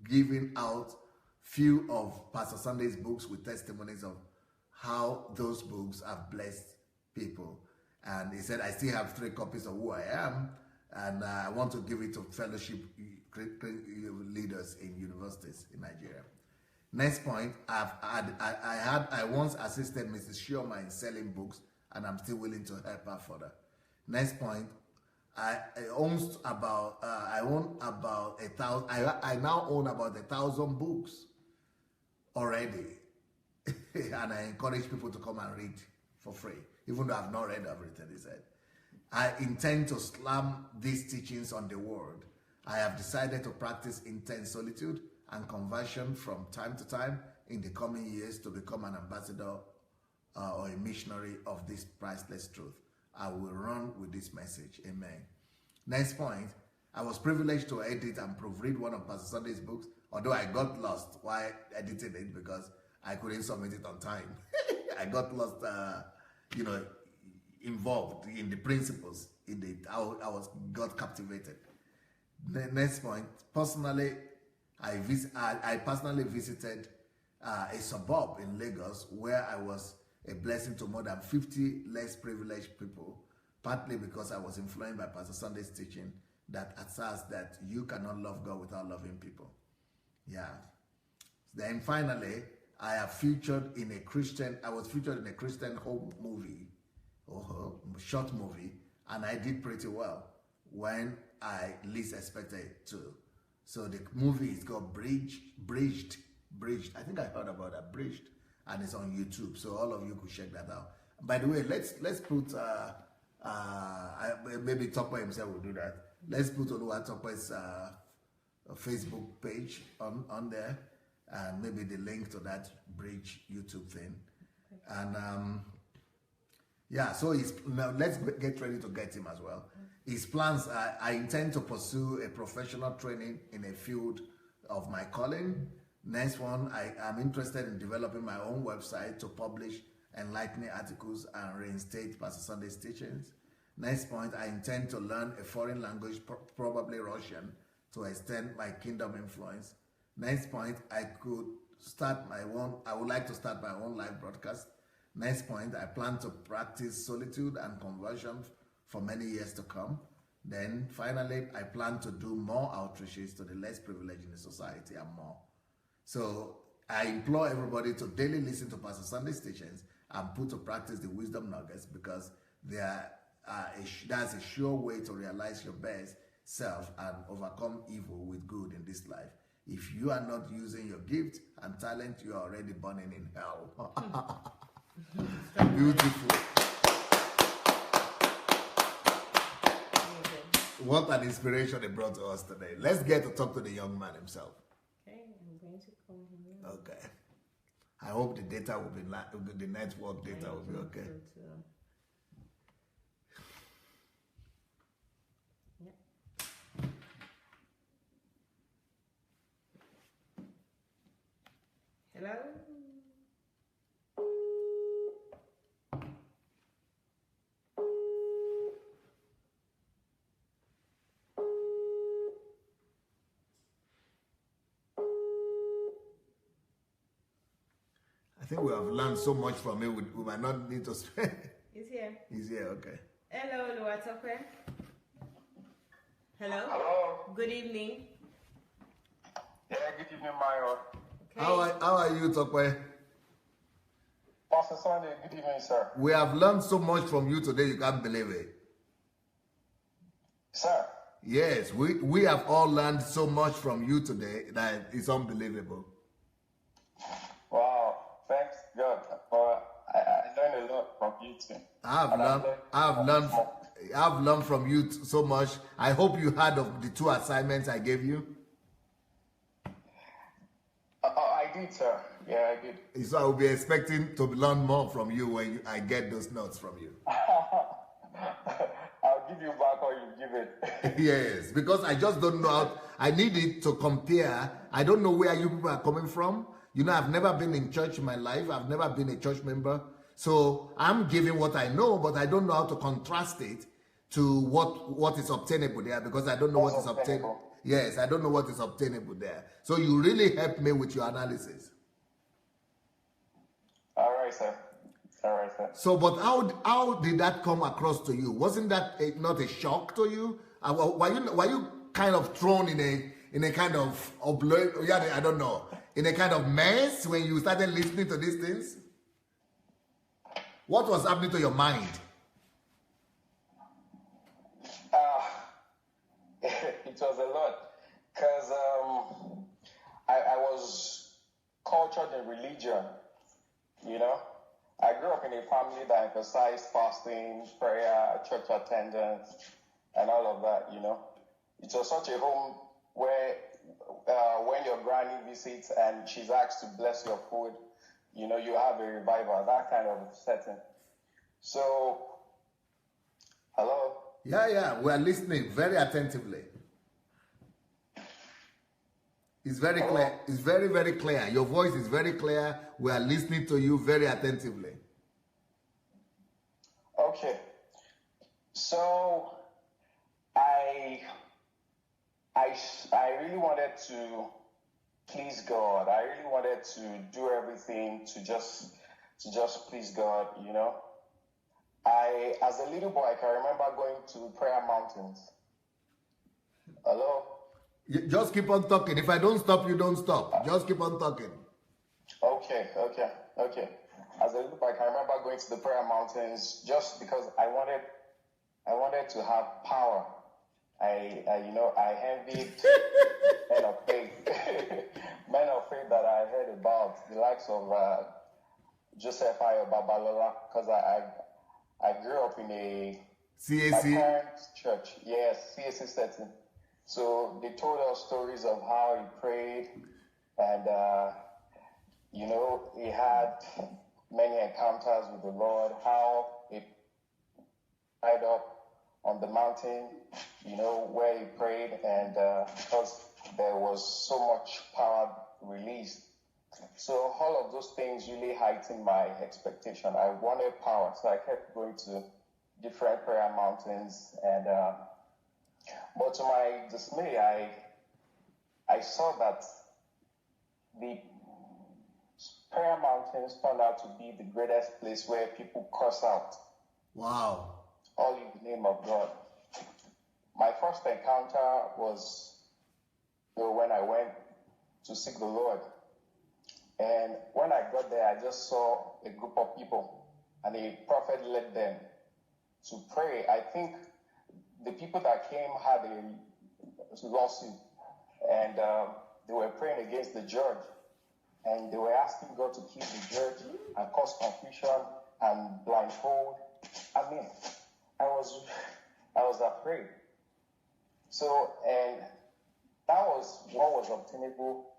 given out few of Pastor Sunday's books with testimonies of how those books have blessed people. And he said, I still have 3 copies of Who I Am, and I want to give it to fellowship leaders in universities in Nigeria. Next point, I once assisted Mrs. Shioma in selling books, and I'm still willing to help her further. Next point, I now own about 1,000 books already, and I encourage people to come and read for free, even though I've not read everything he said. I intend to slam these teachings on the world. I have decided to practice intense solitude and conversion from time to time in the coming years to become an ambassador or a missionary of this priceless truth. I will run with this message. Amen. Next point, I was privileged to edit and proofread one of Pastor Sunday's books, although I got lost while editing it because I couldn't submit it on time. I got lost, involved in the principles. I got captivated. The next point, personally, I personally visited a suburb in Lagos where I was a blessing to more than 50 less privileged people, partly because I was influenced by Pastor Sunday's teaching that asserts that you cannot love God without loving people. Yeah. Then finally, I was featured in a Christian home movie, short movie, and I did pretty well when I least expected it to. So the movie is called Bridged. I think I heard about that, Bridged, and it's on YouTube. So all of you could check that out. By the way, let's put maybe Tope himself will do that. Let's put Oluwatope's Facebook page on there, and maybe the link to that Bridge YouTube thing. And yeah, so now let's get ready to get him as well. His plans are, I intend to pursue a professional training in a field of my calling. Next one, I am interested in developing my own website to publish enlightening articles and reinstate Pastor Sunday's teachings. Next point, I intend to learn a foreign language, probably Russian, to extend my kingdom influence. Next point, I would like to start my own live broadcast. Next point, I plan to practice solitude and conversion for many years to come. Then finally, I plan to do more outreaches to the less privileged in the society and more. So I implore everybody to daily listen to Pastor Sunday's teachings and put to practice the wisdom nuggets, because that's a sure way to realize your best self and overcome evil with good in this life. If you are not using your gift and talent, you are already burning in hell. Beautiful. What an inspiration he brought to us today. Let's get to talk to the young man himself. Okay, I'm going to call him now. Okay. I hope the data will be the network data will be okay. Hello? I think we have learned so much from him, we might not need to spend. He's here. He's here, okay. Hello, Oluwatope. Hello? Hello. Good evening. Yeah, good evening, Mario. Okay. How are you, Tope? Pastor Sunday, good evening, sir. We have learned so much from you today, you can't believe it. Sir. Yes, we have all learned so much from you today that it's unbelievable. Wow. Thanks God. I learned a lot from you too. I've learned from you so much. I hope you heard of the 2 assignments I gave you. I did, sir. Yeah, I did. So I will be expecting to learn more from you when I get those notes from you. I'll give you back or you give it. Yes, because I just don't know how. I need it to compare. I don't know where you people are coming from. You know, I've never been in church in my life. I've never been a church member. So I'm giving what I know, but I don't know how to contrast it to what is obtainable there, because I don't know what is obtainable. Yes, I don't know what is obtainable there. So you really helped me with your analysis. All right, sir. All right, sir. So, but how did that come across to you? Wasn't that not a shock to you? Were you kind of thrown in a kind of I don't know, in a kind of mess when you started listening to these things? What was happening to your mind? It was a lot, because I was cultured in religion, you know. I grew up in a family that emphasized fasting, prayer, church attendance, and all of that, you know. It was such a home where when your granny visits and she's asked to bless your food, you know, you have a revival, that kind of setting. So, hello? Yeah, we're listening very attentively. It's very clear. It's very, very clear. Your voice is very clear. We are listening to you very attentively. Okay. So, I really wanted to please God. I really wanted to do everything to just please God, you know. As a little boy, I can remember going to prayer mountains. Hello? Just keep on talking. If I don't stop, you don't stop. Just keep on talking. Okay. As a little boy, I can remember going to the prayer mountains just because I wanted to have power. I envied men of faith, men of faith that I heard about, the likes of Joseph Ayo Babalola, because I grew up in a CAC? my parents' church. Yes, CAC setting. So they told us stories of how he prayed, and he had many encounters with the Lord, how he tied up on the mountain, where he prayed, and because there was so much power released. So all of those things really heightened my expectation. I wanted power, so I kept going to different prayer mountains, and but to my dismay, I saw that the prayer mountains turned out to be the greatest place where people curse out. Wow. All in the name of God. My first encounter was when I went to seek the Lord. And when I got there, I just saw a group of people, and a prophet led them to pray. I think the people that came had a lawsuit, and they were praying against the judge, and they were asking God to kill the judge and cause confusion and blindfold. I mean, I was afraid. So, and that was what was obtainable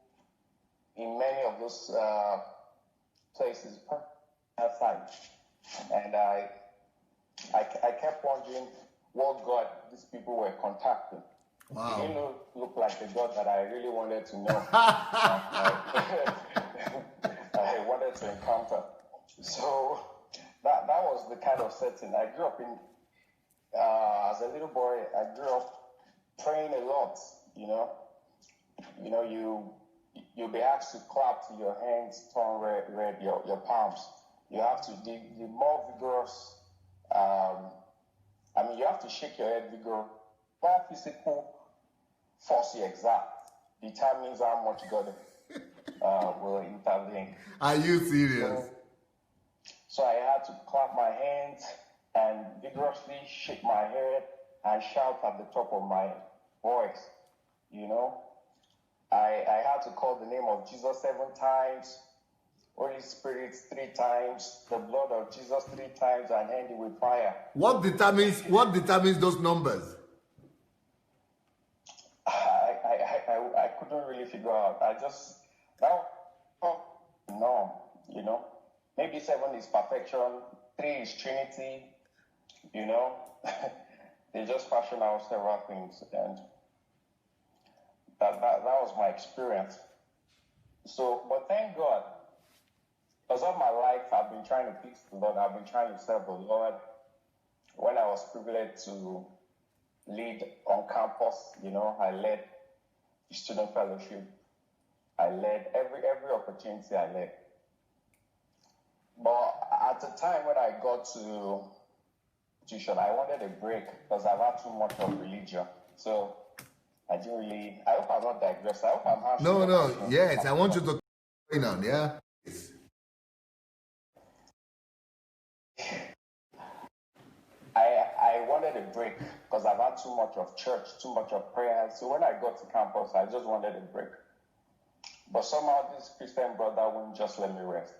in many of those places outside. And I kept wondering what God these people were contacting. Wow. It didn't look like the God that I really wanted to know. I wanted to encounter. So that was the kind of setting. I grew up in, as a little boy, I grew up praying a lot, you'll be asked to clap till your hands turn red, your palms. You have to be more vigorous. You have to shake your head vigorous. That physical force you exert determines how much God will intervene. Are you serious? So I had to clap my hands and vigorously shake my head and shout at the top of my voice. You know, I had to call the name of Jesus 7 times, Holy Spirit 3 times, the blood of Jesus 3 times, and end it with fire. What determines those numbers? I couldn't really figure out. No, you know. Maybe 7 is perfection, 3 is Trinity, you know. They just fashion out several things, and that was my experience. So, but thank God, because all my life I've been trying to please the Lord, I've been trying to serve the Lord. When I was privileged to lead on campus, you know, I led the student fellowship. I led every opportunity I led. But at the time when I got to institution, I wanted a break because I've had too much of religion. So I didn't really, I hope I'm not digressed. I hope I'm answering. No, yes, I want you to going on, yeah? Yes. I wanted a break because I've had too much of church, too much of prayer. So when I got to campus, I just wanted a break. But somehow this Christian brother wouldn't just let me rest.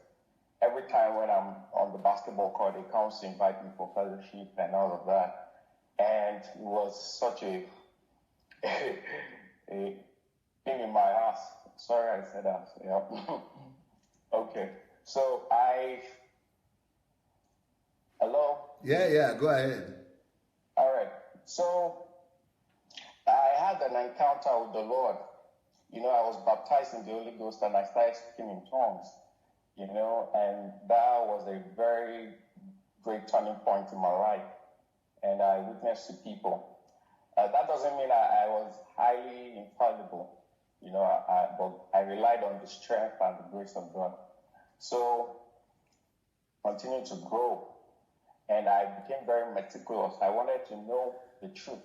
Every time when I'm on the basketball court, he comes to invite me for fellowship and all of that. And it was such a thing in my ass. Sorry I said that. Yeah. Okay. So hello? Yeah, go ahead. All right. So I had an encounter with the Lord. You know, I was baptized in the Holy Ghost and I started speaking in tongues, you know, and that was a very great turning point in my life. And I witnessed to people. That doesn't mean I was highly infallible, you know, but I relied on the strength and the grace of God. So continued to grow. And I became very meticulous. I wanted to know the truth.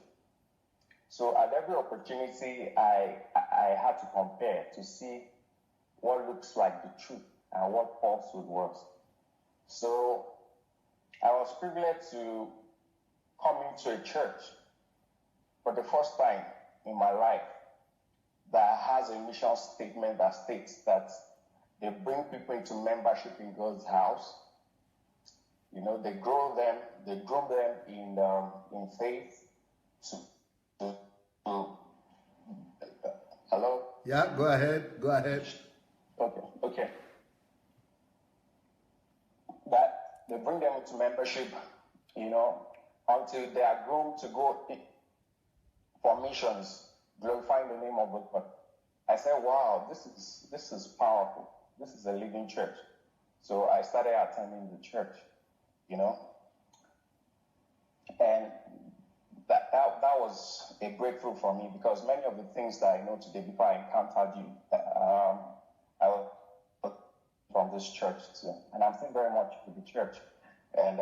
So at every opportunity, I had to compare to see what looks like the truth and what falsehood was. So I was privileged to come into a church for the first time in my life that has a mission statement that states that they bring people into membership in God's house. You know, they groom them in faith. Hello? Yeah, go ahead. Okay. That they bring them into membership, you know, until they are groomed to go for missions, glorifying the name of God. I said, wow, this is powerful. This is a living church. So I started attending the church, you know, and that was a breakthrough for me because many of the things that I know today before I encountered you, I was from this church too, and I'm still very much with the church, and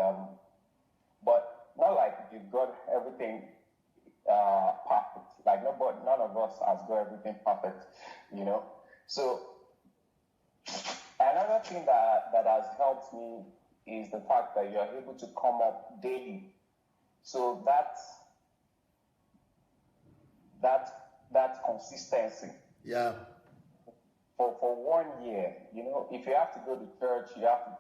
but not like you got everything perfect. Like none of us has got everything perfect, you know. So another thing that has helped me is the fact that you are able to come up daily. So that consistency. Yeah. For 1 year, you know, if you have to go to church, you have to,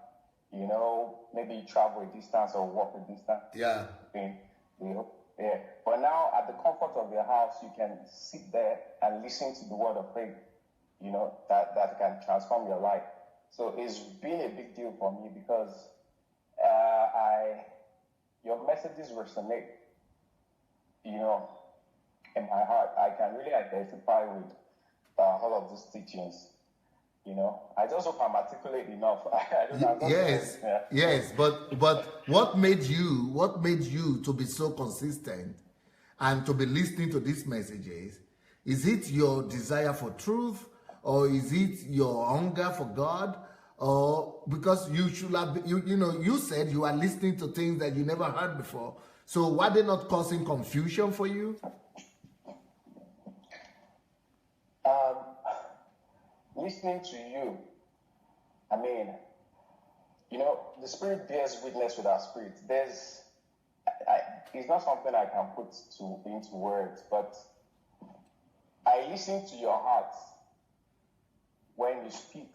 you know, maybe travel a distance or walk a distance. Yeah. Yeah. But now at the comfort of your house, you can sit there and listen to the word of faith, you know, that can transform your life. So it's been a big deal for me because your messages resonate, you know, in my heart. I can really identify with all of these teachings, you know. I just hope I'm articulate enough. Yes, but what made you to be so consistent and to be listening to these messages? Is it your desire for truth, or is it your hunger for God? Or because you should have, you said you are listening to things that you never heard before. So were they not causing confusion for you? Listening to you, I mean, you know, the Spirit bears witness with our spirit. it's not something I can put into words, but I listen to your heart when you speak.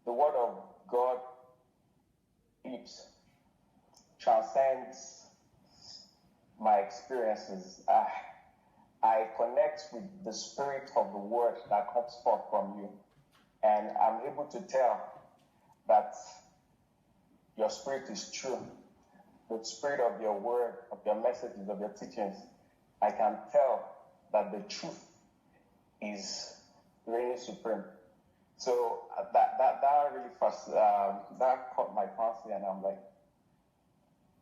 The word of God transcends my experiences. I connect with the spirit of the word that comes forth from you, and I'm able to tell that your spirit is true. The spirit of your word, of your messages, of your teachings, I can tell that the truth is reigning supreme. So that really that caught my fancy, and I'm like,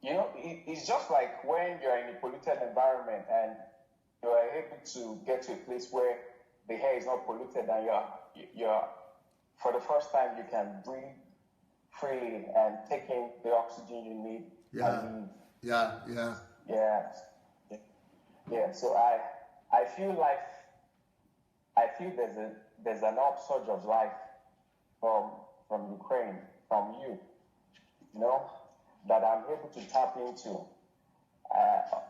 it's just like when you're in a polluted environment and you are able to get to a place where the air is not polluted, and you're for the first time you can breathe freely and take in the oxygen you need. So I feel there's an upsurge of life from Ukraine, from you, that I'm able to tap into,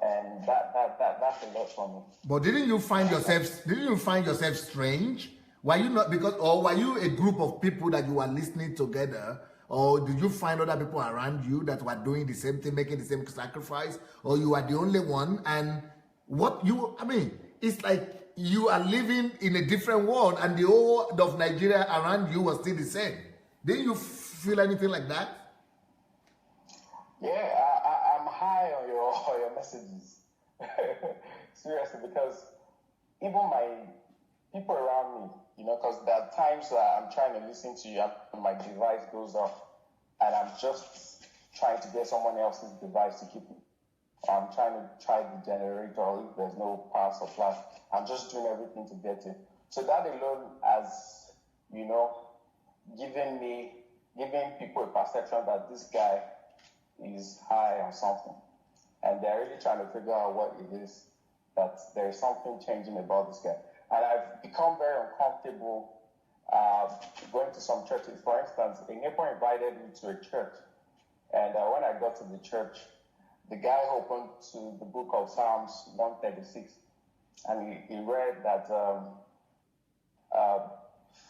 and that's a lot for me. But didn't you find yourself strange? Were you not were you a group of people that you were listening together? Or did you find other people around you that were doing the same thing, making the same sacrifice? Or you are the only one? And it's like you are living in a different world and the whole of Nigeria around you was still the same. Didn't you feel anything like that? Yeah, I'm high on your messages. Seriously, because even my people around me, because there are times that I'm trying to listen to you and my device goes off, and I'm just trying to get someone else's device to keep it. I'm trying to try the generator if there's no power supply. I'm just doing everything to get it. So that alone has, giving people a perception that this guy is high or something. And they're really trying to figure out what it is, that there is something changing about this guy. And I've become very uncomfortable going to some churches. For instance, a neighbor invited me to a church. And when I got to the church, the guy opened to the book of Psalms 136. And he read that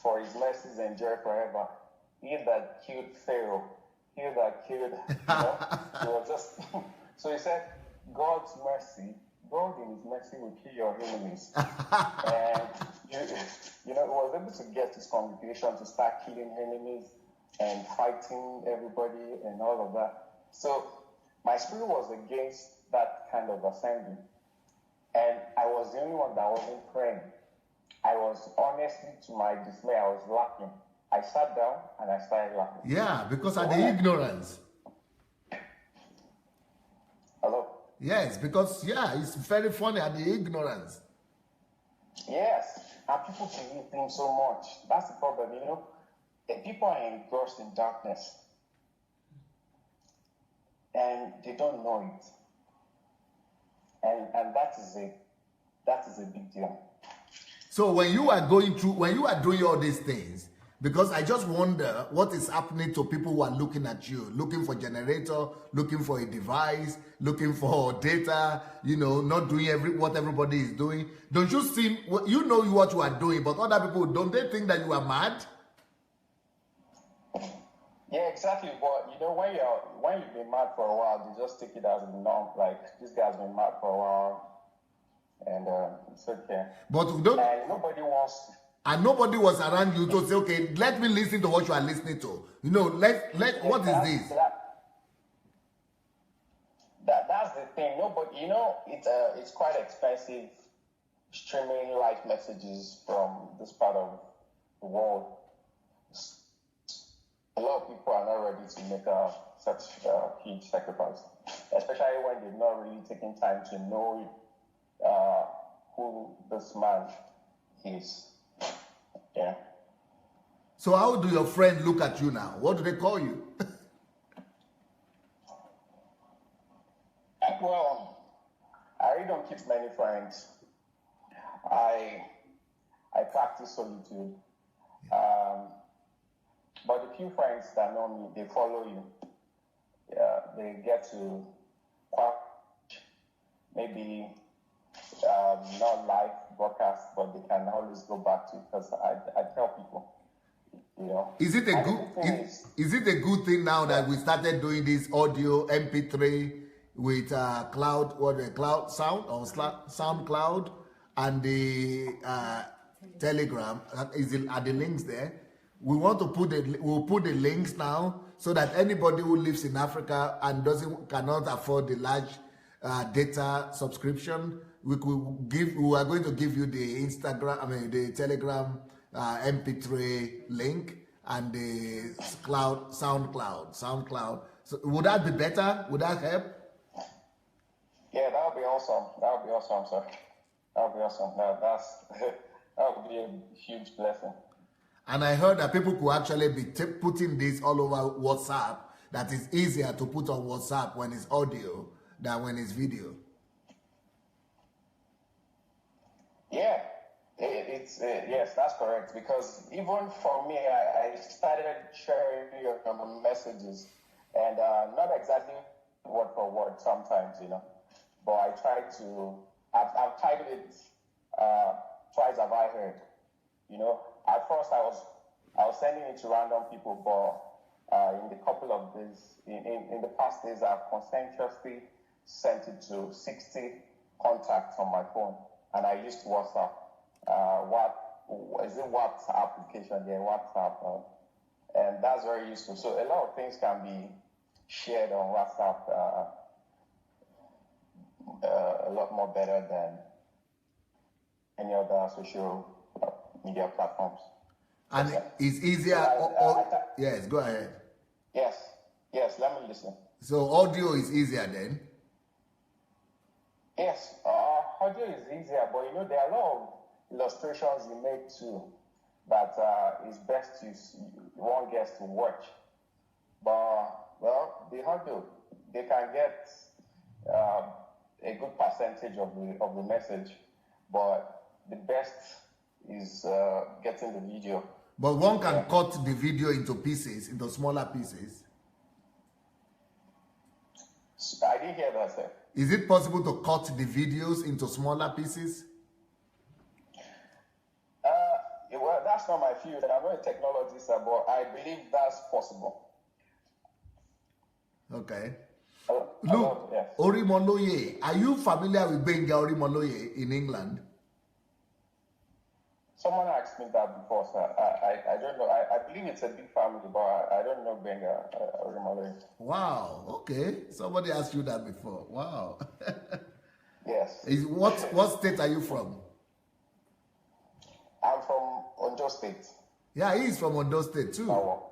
for his mercies endure forever. He that killed Pharaoh, he that killed, he was just... So he said, God's mercy, God in his mercy will kill your enemies. And, he was able to get his congregation to start killing enemies and fighting everybody and all of that. So my spirit was against that kind of assembly. And I was the only one that wasn't praying. I was, honestly, to my dismay, I was laughing. I sat down and I started laughing. Yeah, because of the ignorance. Hello? Yes, because, it's very funny at the ignorance. Yes, and people believe things so much. That's the problem, People are engrossed in darkness. And they don't know it. And that is a big deal. So when you are doing all these things, because I just wonder what is happening to people who are looking at you, looking for generator, looking for a device, looking for data, not doing what everybody is doing. Don't you see, you know what you are doing, but other people, don't they think that you are mad? Yeah, exactly. But when you've been mad for a while, they just take it as a norm. Like, this guy's been mad for a while, and it's okay. But and nobody wants. And nobody was around you to say, okay, let me listen to what you are listening to. What is this? That's the thing. Nobody, it's quite expensive streaming live messages from this part of the world. A lot of people are not ready to make such a huge sacrifice, especially when they've not really taken time to know who this man is. Yeah. So how do your friends look at you now? What do they call you? Well, I really don't keep many friends. I practice solitude. But the few friends that know me, they follow you. Yeah, they get to quite maybe not live broadcast, but they can always go back to it, because I tell people, you know. Is it a is it a good thing now that we started doing this audio MP3 with cloud sound or SoundCloud and the Telegram? Are the links there? We want to we'll put the links now so that anybody who lives in Africa and cannot afford the large data subscription, we are going to give you the the Telegram MP3 link and the SoundCloud. So would that be better? Would that help? Yeah, that would be awesome. That would be awesome, sir. That would be awesome. That would be a huge blessing. And I heard that people could actually be putting this all over WhatsApp. That is easier to put on WhatsApp when it's audio than when it's video. Yeah, yes, that's correct. Because even for me, I started sharing your messages, and not exactly word for word sometimes, you know. But I try to. I've typed it twice. Have I heard? You know, at first I was sending it to random people, but in the couple of days, in the past days, I've conscientiously sent it to 60 contacts on my phone, and I used WhatsApp. Is it WhatsApp application? Yeah, WhatsApp, and that's very useful. So a lot of things can be shared on WhatsApp a lot more better than any other social media platforms. And it's easier. Yes, go ahead. Yes, let me listen. So audio is easier then? Yes, audio is easier, but you know, there are a lot of illustrations you make too that is best one gets to watch. But, well, the audio, they can get a good percentage of the message, but the best is getting the video. But one can cut the video into pieces, into smaller pieces. I didn't hear that, sir. Is it possible to cut the videos into smaller pieces? Well, that's not my field. I'm not a technologist, but I believe that's possible. Okay. Look, yes. Orimoloye, are you familiar with Benga Orimoloye in England? Someone asked me that before, sir. I don't know. I believe it's a big family, but I don't know Benga Orimoloye. Wow. Okay. Somebody asked you that before. Wow. Yes. What state are you from? I'm from Ondo State. Yeah, he's from Ondo State too. Oh.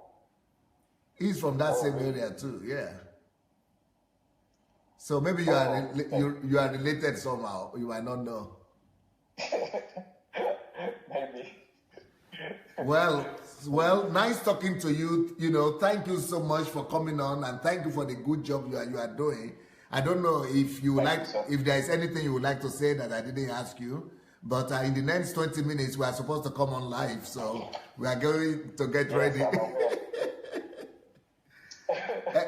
He's from that same area too. Yeah. So maybe you are related somehow. You might not know. Maybe. Well, nice talking to you. You know, thank you so much for coming on, and thank you for the good job you are doing. I don't know if if there is anything you would like to say that I didn't ask you, but in the next 20 minutes we are supposed to come on live, so we are going to get ready.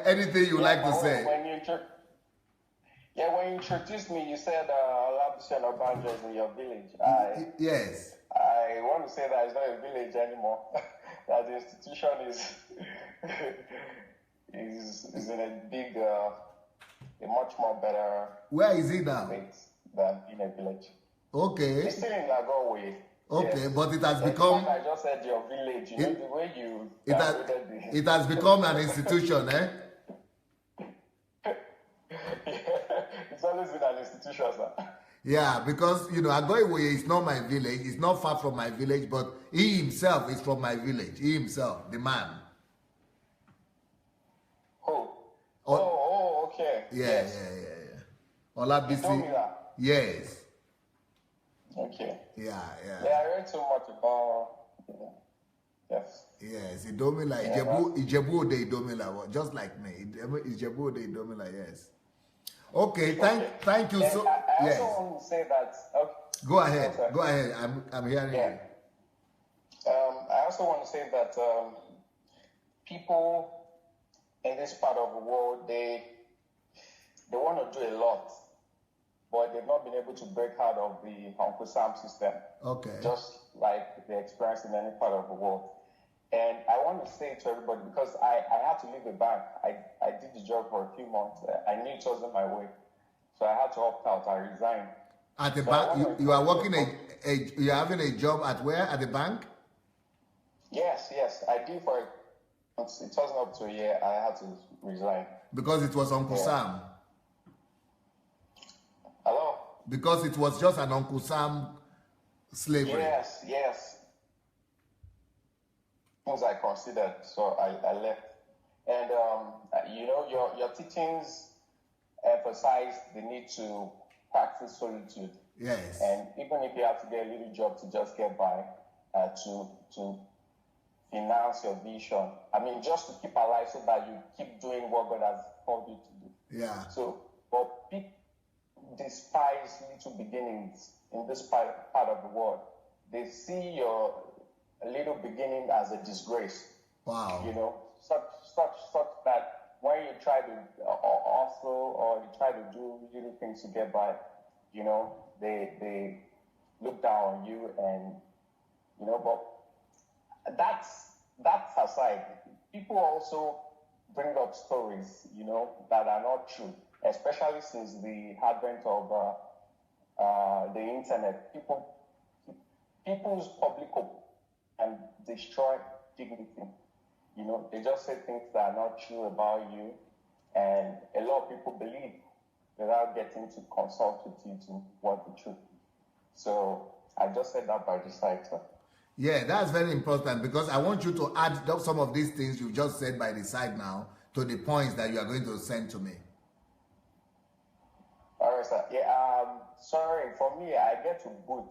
Anything you would like to say? When you introduced me, you said Oluwatope Seun Orimoloye is in your village. Yes. I want to say that it's not a village anymore. That the institution is in a big, a much more better. Where is it now? Than in a village. Okay. It's still in Lagowe. Okay, yes. But it has become. I just said your village. You know the way you. It has become an institution, eh? It's always been an institution, sir. Yeah, because you know, Agoiwoye is not my village. It's not far from my village, but he himself is from my village. He himself, the man. Who? Oh, okay. Yeah. Olabisi. Yes. Okay. Yeah. Yeah, I read so much about. Yes. Yes, Idomila, Ijebu Ode Idomila, just like me. Ijebu Ode Idomila, yes. Okay, thank you so. I yes. also want to say that. Okay. Go ahead. Okay. Go ahead. I'm hearing you. I also want to say that people in this part of the world they want to do a lot, but they've not been able to break out of the Uncle Sam system. Okay. Just like they experience in any part of the world. And I want to say to everybody, because I had to leave the bank. I did the job for a few months. I knew it wasn't my way. So I had to opt out. I resigned. At the bank, you are working you are having a job at where? At the bank? Yes. I did for it wasn't up to a year. I had to resign. Because it was Uncle Sam. Hello? Because it was just an Uncle Sam slavery. Yes. Things I considered, so I left. And your teachings emphasize the need to practice solitude. Yes. And even if you have to get a little job to just get by, to finance your vision. I mean, just to keep alive so that you keep doing what God has called you to do. Yeah. So, but people despise little beginnings in this part of the world. They see your little beginning as a disgrace. Wow. You know, such that when you try to hustle or you try to do little things to get by, you know, they look down on you, and you know, but that's aside. People also bring up stories, you know, that are not true, especially since the advent of the internet. People's public hope and destroy dignity. You know, they just say things that are not true about you, and a lot of people believe without getting to consult with you to what the truth is. So I just said that by the side, sir. Yeah, that's very important, because I want you to add some of these things you just said by the side now to the points that you are going to send to me. All right, sir. Yeah, sorry, for me, I get to boot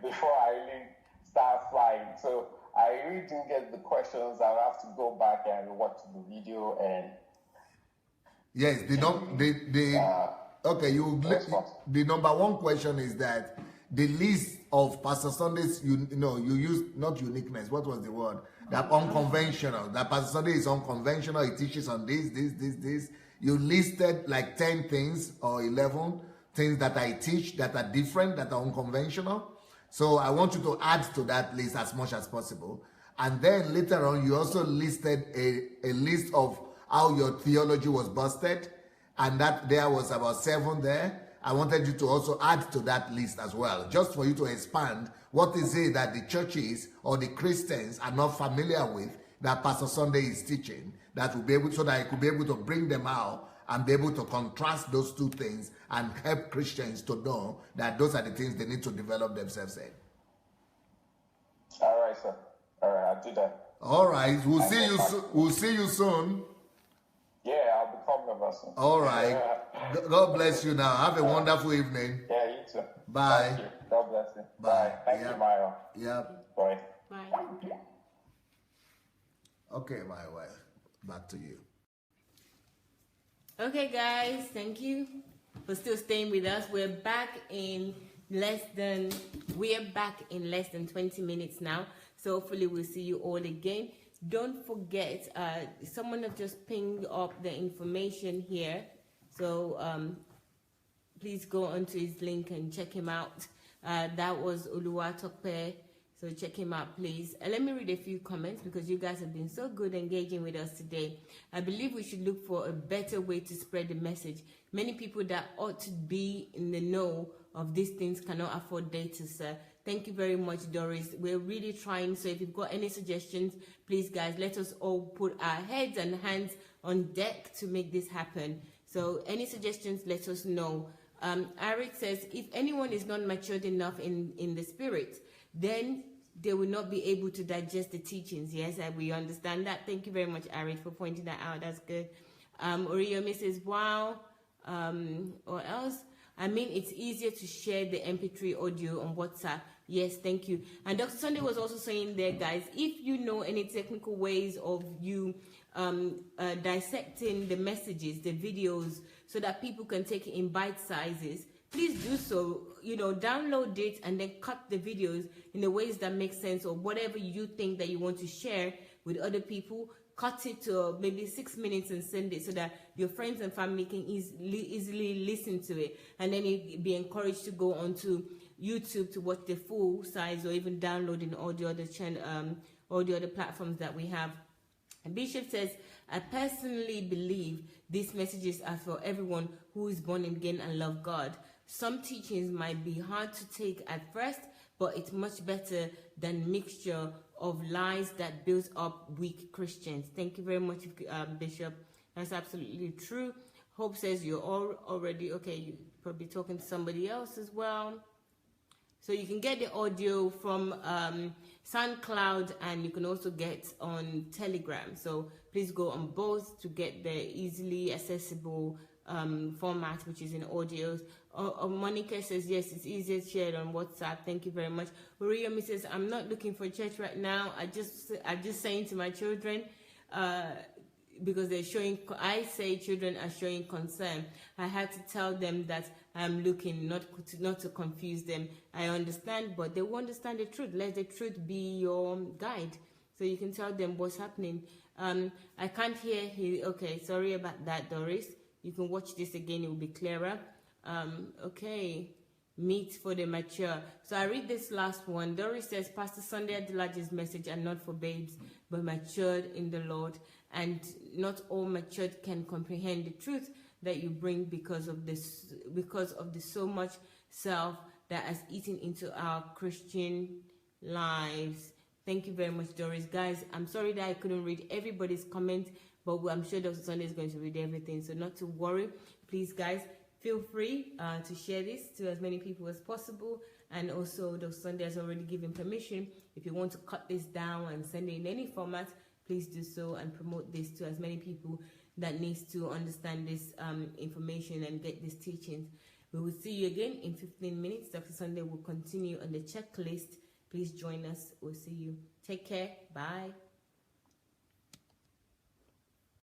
before I really start flying. So I really didn't get the questions. I'll have to go back and watch the video and... Yes, the number one question is that the list of Pastor Sunday's, you used not uniqueness. What was the word? That unconventional. That Pastor Sunday is unconventional. He teaches on this. You listed like 10 things or 11 things that I teach that are different, that are unconventional. So I want you to add to that list as much as possible. And then later on, you also listed a list of how your theology was busted, and that there was about 7 there. I wanted you to also add to that list as well, just for you to expand what is it that the churches or the Christians are not familiar with that Pastor Sunday is teaching, that will be able, so that I could be able to bring them out and be able to contrast those two things and help Christians to know that those are the things they need to develop themselves in. All right, sir. All right, I'll do that. All right, we'll see you soon. Yeah, I'll become the vessel. All right. God bless you now. Have a wonderful evening. Yeah, you too. Bye. Thank you. God bless you. Bye. Thank you, Maya. Yep. Bye. Bye. Okay, my wife. Back to you. Okay, guys, thank you for still staying with us. We're back in less than 20 minutes now. So hopefully we'll see you all again. Don't forget, someone has just pinged up the information here. So please go onto his link and check him out. That was Oluwatope. So check him out, please. Let me read a few comments, because you guys have been so good engaging with us today. I believe we should look for a better way to spread the message. Many people that ought to be in the know of these things cannot afford data, sir. Thank you very much, Doris. We're really trying. So if you've got any suggestions, please, guys, let us all put our heads and hands on deck to make this happen. So any suggestions, let us know. Arik says, if anyone is not matured enough in the spirit, then they will not be able to digest the teachings. Yes, we understand that. Thank you very much, Arik, for pointing that out. That's good. Oriyomi says, wow. Or else? I mean, it's easier to share the MP3 audio on WhatsApp. Yes, thank you. And Dr. Sunday was also saying there, guys, if you know any technical ways of you dissecting the messages, the videos, so that people can take it in bite sizes, please do so. You know, download it and then cut the videos in the ways that make sense, or whatever you think that you want to share with other people. cut it to maybe 6 minutes and send it so that your friends and family can easily listen to it, and then you'd be encouraged to go onto YouTube to watch the full size, or even downloading all the other all the other platforms that we have. And Bishop says, I personally believe these messages are for everyone who is born again and love God. Some teachings might be hard to take at first, but it's much better than mixture of lies that builds up weak Christians. Thank you very much, Bishop. That's absolutely true. Hope says you're already, okay, you're probably talking to somebody else as well. So you can get the audio from SoundCloud, and you can also get on Telegram. So please go on both to get the easily accessible format, which is in audios. Monica says, yes, it's easier shared on WhatsApp. Thank you very much. Uriyomi says, I'm not looking for church right now. I'm just saying to my children, because they're showing, I say children are showing concern. I had to tell them that I'm looking, not to confuse them. I understand, but they will understand the truth. Let the truth be your guide, so you can tell them what's happening. I can't hear. Okay, sorry about that, Doris. You can watch this again; it will be clearer. Okay. Meat for the mature. So I read this last one. Doris says, Pastor Sunday Adelaja's message are not for babes, but matured in the Lord. And not all matured can comprehend the truth that you bring because of the so much self that has eaten into our Christian lives. Thank you very much, Doris. Guys, I'm sorry that I couldn't read everybody's comment, but I'm sure Dr. Sunday is going to read everything. So not to worry. Please, guys, feel free to share this to as many people as possible. And also, Dr. Sunday has already given permission. If you want to cut this down and send it in any format, please do so and promote this to as many people that needs to understand this information and get these teachings. We will see you again in 15 minutes. Dr. Sunday will continue on the checklist. Please join us. We'll see you. Take care. Bye.